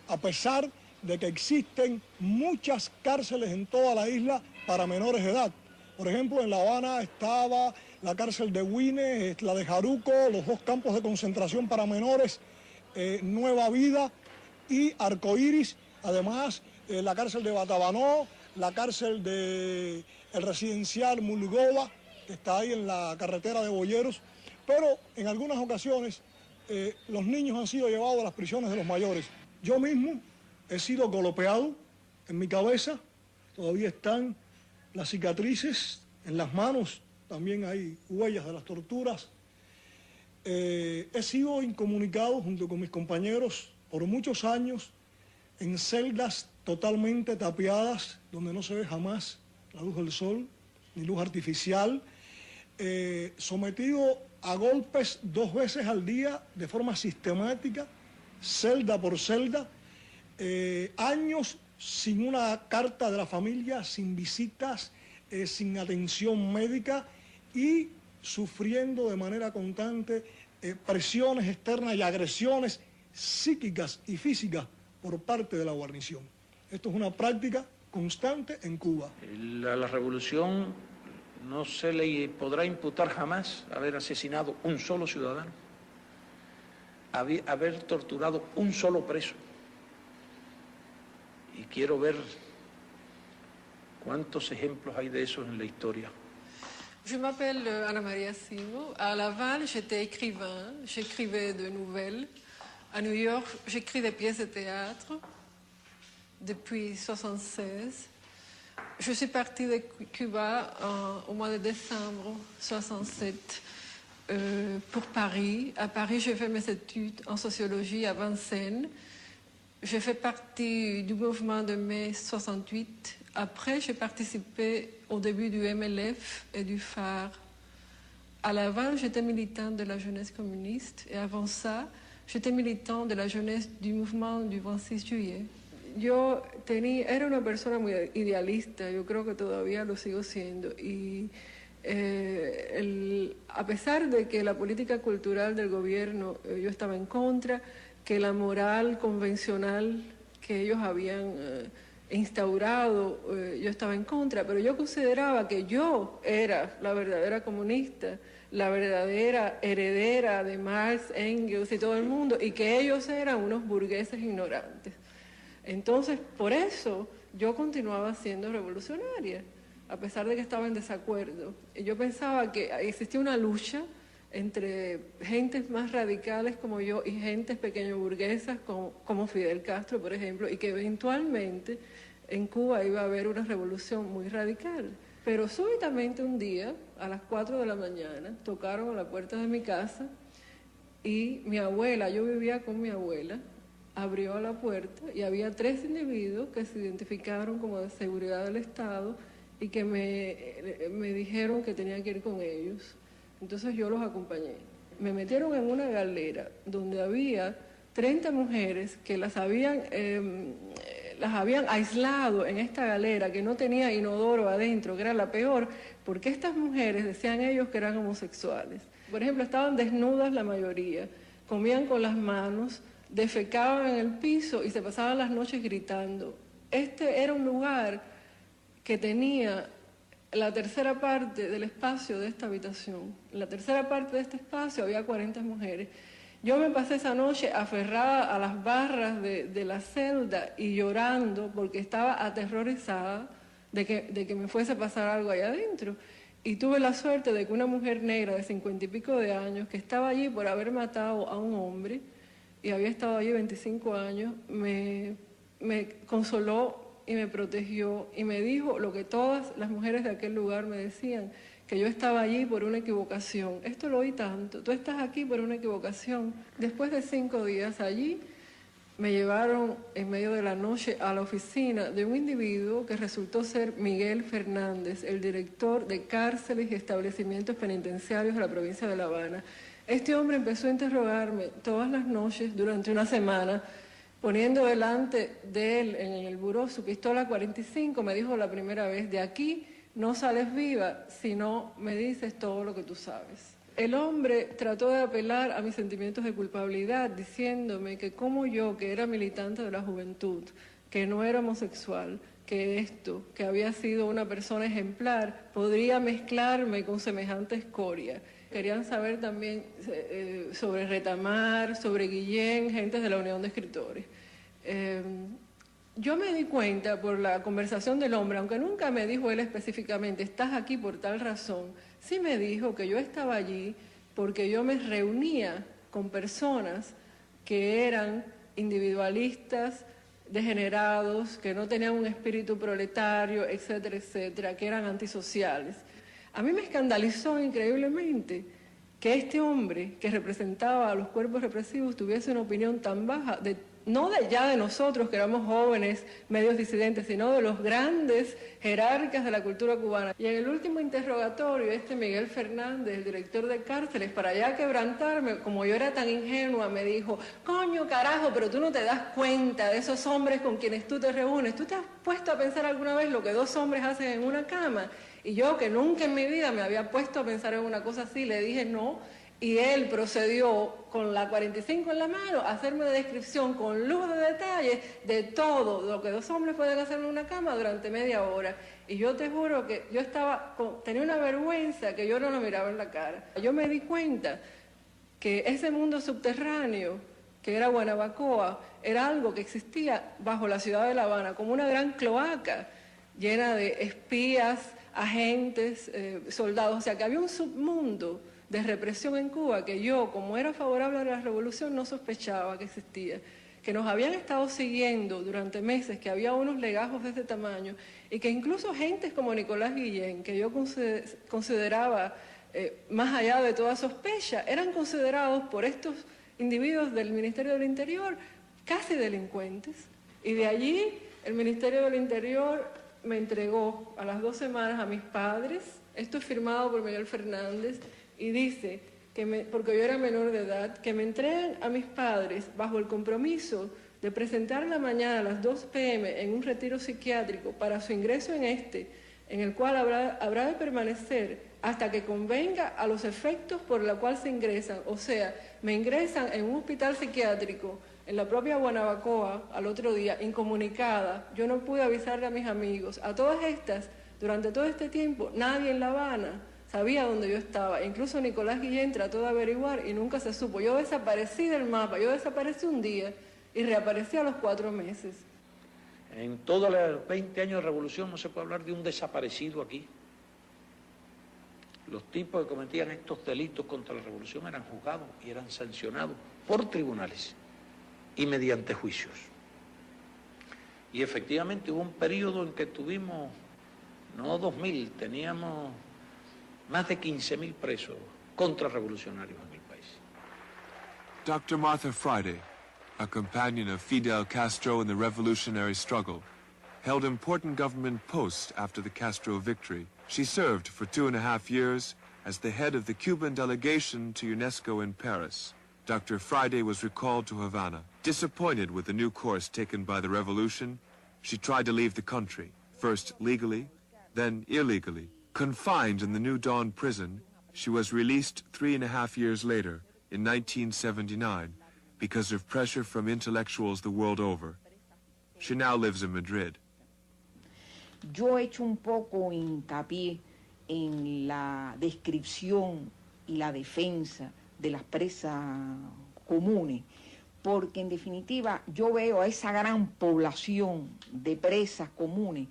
a pesar de que existen muchas cárceles en toda la isla para menores de edad. Por ejemplo, en La Habana estaba la cárcel de Güines, la de Jaruco, los 2 campos de concentración para menores, Nueva Vida y Arcoíris. Además, la cárcel de Batabanó, la cárcel de el residencial Mulgova, que está ahí en la carretera de Boyeros. Pero en algunas ocasiones los niños han sido llevados a las prisiones de los mayores. Yo mismo he sido golpeado en mi cabeza, todavía están las cicatrices, en las manos también hay huellas de las torturas. He sido incomunicado junto con mis compañeros por muchos años en celdas totalmente tapiadas, donde no se ve jamás la luz del sol, ni luz artificial, sometido a golpes 2 veces al día de forma sistemática, celda por celda, años sin una carta de la familia, sin visitas, sin atención médica y sufriendo de manera constante presiones externas y agresiones psíquicas y físicas por parte de la guarnición. Esto es una práctica constante en Cuba. La revolución no se le podrá imputar jamás haber asesinado un solo ciudadano, haber torturado un solo preso. Y quiero ver cuántos ejemplos hay de eso en la historia. Je m'appelle Anna Maria Simo. À Laval, j'étais écrivain, j'écrivais de nouvelles. À New York, j'écris des pièces de théâtre depuis 1976. Je suis partie de Cuba au mois de décembre 1967 pour Paris. À Paris, j'ai fait mes études en sociologie à Vincennes. J'ai fait partie du mouvement de mai 68. Après, j'ai participé au début du MLF et du phare À Laval, j'étais militante de la jeunesse communiste et avant ça, j'étais militante de la jeunesse du mouvement du 26 juillet. Yo era una persona muy idealista, yo creo que todavía lo sigo siendo. Y a pesar de que la política cultural del gobierno yo estaba en contra, que la moral convencional que ellos habían instaurado, yo estaba en contra, pero yo consideraba que yo era la verdadera comunista, la verdadera heredera de Marx, Engels y todo el mundo, y que ellos eran unos burgueses ignorantes. Entonces, por eso yo continuaba siendo revolucionaria, a pesar de que estaba en desacuerdo. Y yo pensaba que existía una lucha entre gentes más radicales como yo y gentes pequeño burguesas como Fidel Castro, por ejemplo, y que eventualmente en Cuba iba a haber una revolución muy radical. Pero súbitamente un día, a las 4 de la mañana, tocaron a la puerta de mi casa y mi abuela, yo vivía con mi abuela, abrió la puerta y había 3 individuos que se identificaron como de seguridad del Estado y que me dijeron que tenía que ir con ellos. Entonces yo los acompañé. Me metieron en una galera donde había 30 mujeres que las habían aislado en esta galera que no tenía inodoro adentro, que era la peor, porque estas mujeres decían ellos que eran homosexuales. Por ejemplo, estaban desnudas la mayoría, comían con las manos, defecaban en el piso y se pasaban las noches gritando. Este era un lugar que tenía la tercera parte del espacio de esta habitación. En la tercera parte de este espacio había 40 mujeres. Yo me pasé esa noche aferrada a las barras de la celda y llorando porque estaba aterrorizada de que me fuese a pasar algo allá adentro. Y tuve la suerte de que una mujer negra de 50 y pico de años, que estaba allí por haber matado a un hombre, y había estado allí 25 años, me consoló y me protegió y me dijo lo que todas las mujeres de aquel lugar me decían, que yo estaba allí por una equivocación. Esto lo oí tanto, tú estás aquí por una equivocación. Después de 5 días allí, me llevaron en medio de la noche a la oficina de un individuo que resultó ser Miguel Fernández, el director de cárceles y establecimientos penitenciarios de la provincia de La Habana. Este hombre empezó a interrogarme todas las noches durante una semana, poniendo delante de él en el buró su pistola 45, me dijo la primera vez, de aquí no sales viva si no me dices todo lo que tú sabes. El hombre trató de apelar a mis sentimientos de culpabilidad, diciéndome que como yo, que era militante de la juventud, que no era homosexual, que había sido una persona ejemplar, podría mezclarme con semejante escoria. Querían saber también sobre Retamar, sobre Guillén, gentes de la Unión de Escritores. Yo me di cuenta por la conversación del hombre, aunque nunca me dijo él específicamente, estás aquí por tal razón, sí me dijo que yo estaba allí porque yo me reunía con personas que eran individualistas, degenerados, que no tenían un espíritu proletario, etcétera, etcétera, que eran antisociales. A mí me escandalizó increíblemente que este hombre que representaba a los cuerpos represivos tuviese una opinión tan baja, no ya de nosotros que éramos jóvenes, medios disidentes, sino de los grandes jerarcas de la cultura cubana. Y en el último interrogatorio, Miguel Fernández, el director de cárceles, para ya quebrantarme, como yo era tan ingenua, me dijo, coño, carajo, pero tú no te das cuenta de esos hombres con quienes tú te reúnes. ¿Tú te has puesto a pensar alguna vez lo que 2 hombres hacen en una cama? Y yo, que nunca en mi vida me había puesto a pensar en una cosa así, le dije no, y él procedió con la 45 en la mano a hacerme una descripción con lujo de detalles de todo lo que 2 hombres pueden hacer en una cama durante media hora. Y yo te juro que yo tenía una vergüenza que yo no lo miraba en la cara. Yo me di cuenta que ese mundo subterráneo, que era Guanabacoa, era algo que existía bajo la ciudad de La Habana, como una gran cloaca llena de espías, agentes, soldados, o sea que había un submundo de represión en Cuba que yo, como era favorable a la revolución, no sospechaba que existía, que nos habían estado siguiendo durante meses, que había unos legajos de ese tamaño y que incluso gentes como Nicolás Guillén, que yo consideraba más allá de toda sospecha, eran considerados por estos individuos del Ministerio del Interior casi delincuentes. Y de allí el Ministerio del Interior me entregó a las 2 semanas a mis padres, esto es firmado por Miguel Fernández, y dice, porque yo era menor de edad, que me entregan a mis padres bajo el compromiso de presentar la mañana a las 2 p.m. en un retiro psiquiátrico para su ingreso en el cual habrá de permanecer hasta que convenga a los efectos por los cuales se ingresan. O sea, me ingresan en un hospital psiquiátrico en la propia Guanabacoa al otro día, incomunicada. Yo no pude avisarle a mis amigos. A todas estas, durante todo este tiempo, nadie en La Habana sabía dónde yo estaba. Incluso Nicolás Guillén trató de averiguar y nunca se supo. Yo desaparecí del mapa, yo desaparecí un día y reaparecí a los 4 meses. En todos los 20 años de revolución no se puede hablar de un desaparecido aquí. Los tipos que cometían estos delitos contra la revolución eran juzgados y eran sancionados por tribunales y mediante juicios. Y efectivamente hubo un periodo en que tuvimos, no 2.000, teníamos más de 15.000 presos contrarrevolucionarios en el país. Dr. Martha Friday, a companion of Fidel Castro in the revolutionary struggle, held important government posts after the Castro victory. She served for 2.5 years as the head of the Cuban delegation to UNESCO in Paris. Dr. Friday was recalled to Havana. Disappointed with the new course taken by the revolution, she tried to leave the country, first legally, then illegally. Confined in the New Dawn prison, she was released 3.5 years later, in 1979, because of pressure from intellectuals the world over. She now lives in Madrid. Yo he hecho un poco hincapié en la descripción y la defensa de las presas comunes, porque en definitiva yo veo a esa gran población de presas comunes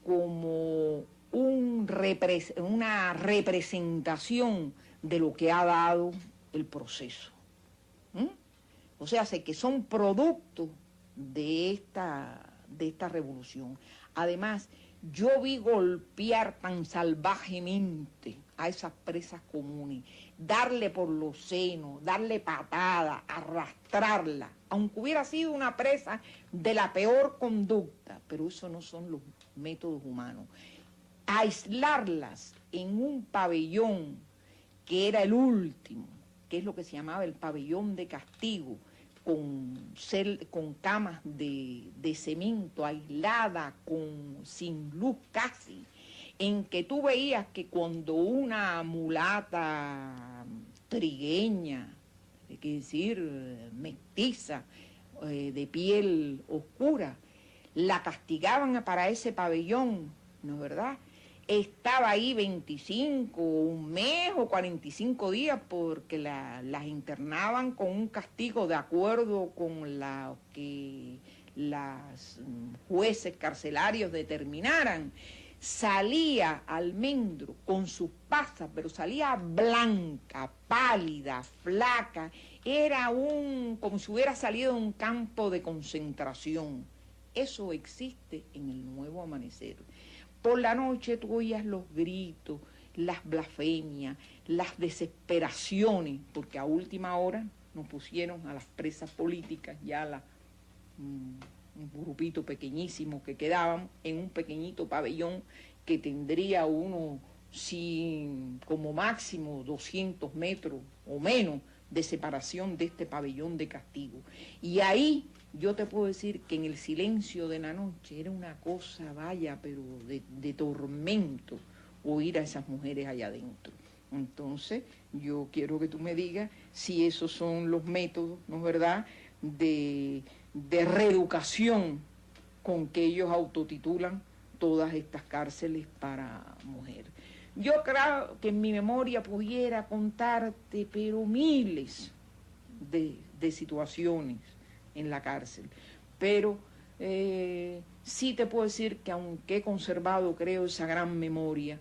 como una representación de lo que ha dado el proceso. O sea, que son producto de esta revolución. Además, yo vi golpear tan salvajemente a esas presas comunes, darle por los senos, darle patadas, arrastrarla, aunque hubiera sido una presa de la peor conducta, pero eso no son los métodos humanos. Aislarlas en un pabellón que era el último, que es lo que se llamaba el pabellón de castigo, con camas de cemento aislada, sin luz casi, en que tú veías que cuando una mulata trigueña, hay que decir mestiza, de piel oscura, la castigaban para ese pabellón, ¿no es verdad? Estaba ahí 25, un mes o 45 días porque las internaban con un castigo de acuerdo con lo que los jueces carcelarios determinaran. Salía Almendro con sus pasas, pero salía blanca, pálida, flaca. Era como si hubiera salido de un campo de concentración. Eso existe en el Nuevo Amanecer. Por la noche tú oías los gritos, las blasfemias, las desesperaciones, porque a última hora nos pusieron a las presas políticas, ya un grupito pequeñísimo que quedaban en un pequeñito pabellón que tendría como máximo 200 metros o menos de separación de este pabellón de castigo. Y ahí yo te puedo decir que en el silencio de la noche era una cosa, vaya, pero de tormento oír a esas mujeres allá adentro. Entonces, yo quiero que tú me digas si esos son los métodos, ¿no es verdad?, de reeducación con que ellos autotitulan todas estas cárceles para mujeres. Yo creo que en mi memoria pudiera contarte, pero miles de situaciones en la cárcel. Pero sí te puedo decir que aunque he conservado, creo, esa gran memoria,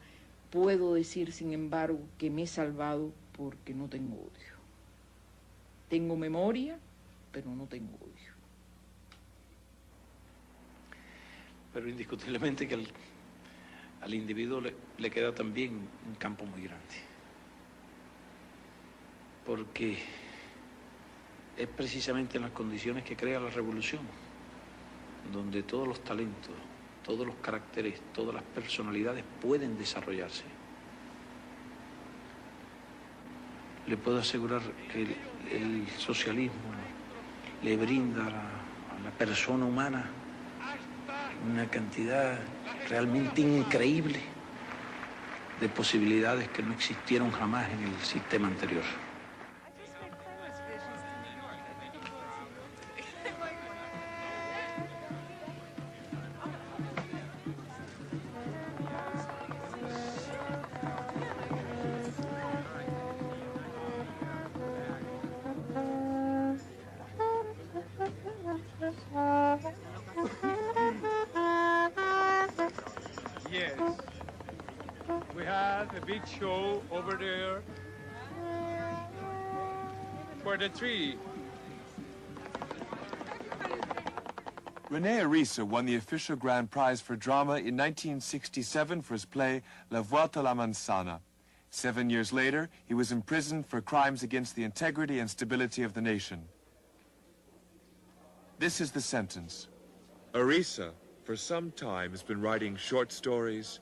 puedo decir, sin embargo, que me he salvado porque no tengo odio. Tengo memoria, pero no tengo odio. Pero indiscutiblemente que al individuo le queda también un campo muy grande. Porque es precisamente en las condiciones que crea la revolución, donde todos los talentos, todos los caracteres, todas las personalidades pueden desarrollarse. le puedo asegurar que el socialismo le brinda a la persona humana una cantidad realmente increíble de posibilidades que no existieron jamás en el sistema anterior. Yes. We had a big show over there for the tree. René Arisa won the official grand prize for drama in 1967 for his play La Vuelta a la Manzana. 7 years later, he was imprisoned for crimes against the integrity and stability of the nation. This is the sentence. Arisa, for some time, has been writing short stories,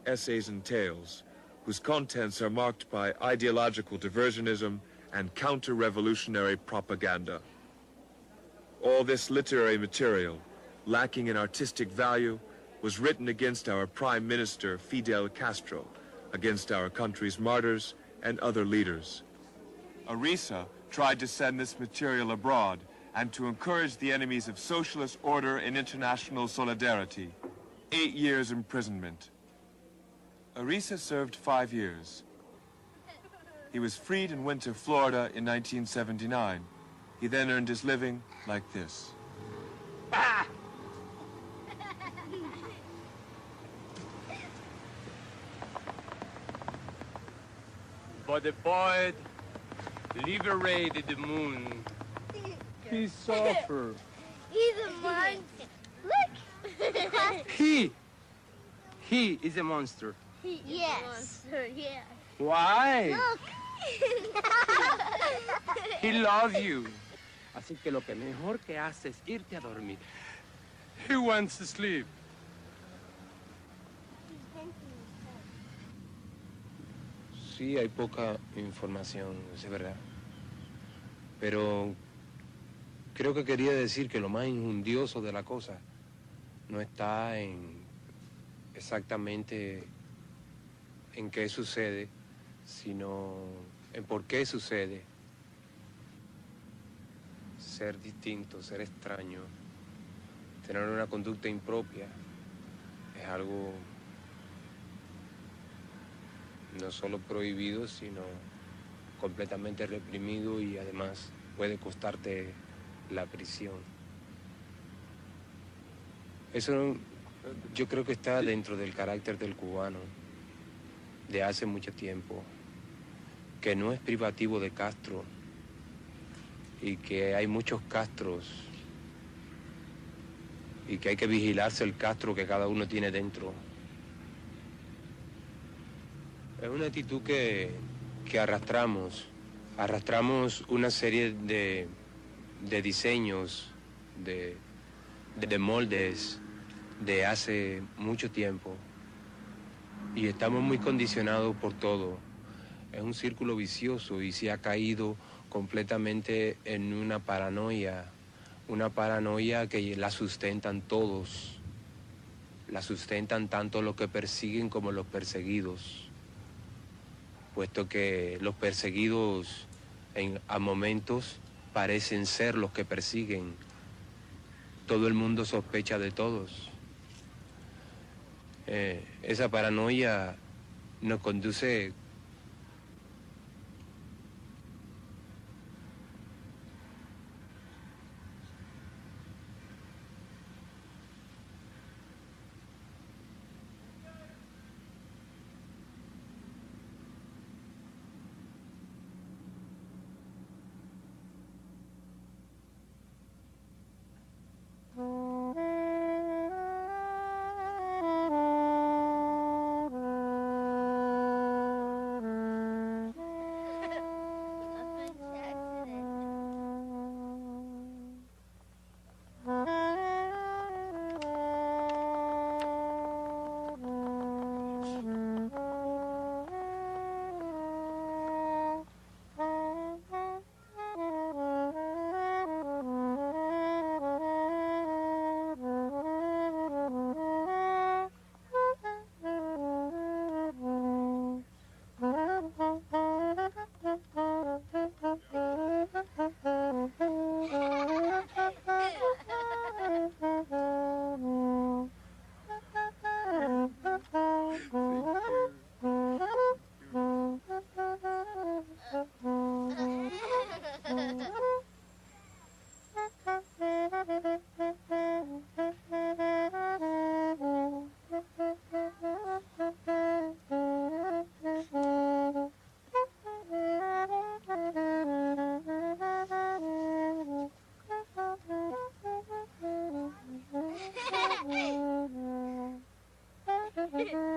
essays and tales, whose contents are marked by ideological diversionism and counter-revolutionary propaganda. All this literary material, lacking in artistic value, was written against our Prime Minister, Fidel Castro, against our country's martyrs and other leaders. Arisa tried to send this material abroad and to encourage the enemies of socialist order and international solidarity. 8 years imprisonment. Arisa served 5 years. He was freed and went to Florida in 1979. He then earned his living like this. But the poet liberated the moon. He suffered. He's a monster. Look. He is a monster. Yes. Yes. Why? Look. He loves you. Así que lo que mejor que hace es irte a dormir. He wants to sleep. Sí, hay poca información, es verdad. Pero creo que quería decir que lo más injundioso de la cosa no está en exactamente en qué sucede, sino en por qué sucede. Ser distinto, ser extraño, tener una conducta impropia es algo no solo prohibido, sino completamente reprimido y además puede costarte la prisión. Eso yo creo que está dentro del carácter del cubano de hace mucho tiempo, que no es privativo de Castro y que hay muchos Castros y que hay que vigilarse el Castro que cada uno tiene dentro. Es una actitud que arrastramos una serie de diseños, de moldes de hace mucho tiempo y estamos muy condicionados por todo. Es un círculo vicioso y se ha caído completamente en una paranoia que la sustentan todos, la sustentan tanto los que persiguen como los perseguidos, puesto que los perseguidos a momentos parecen ser los que persiguen. Todo el mundo sospecha de todos. Esa paranoia nos conduce Hehehe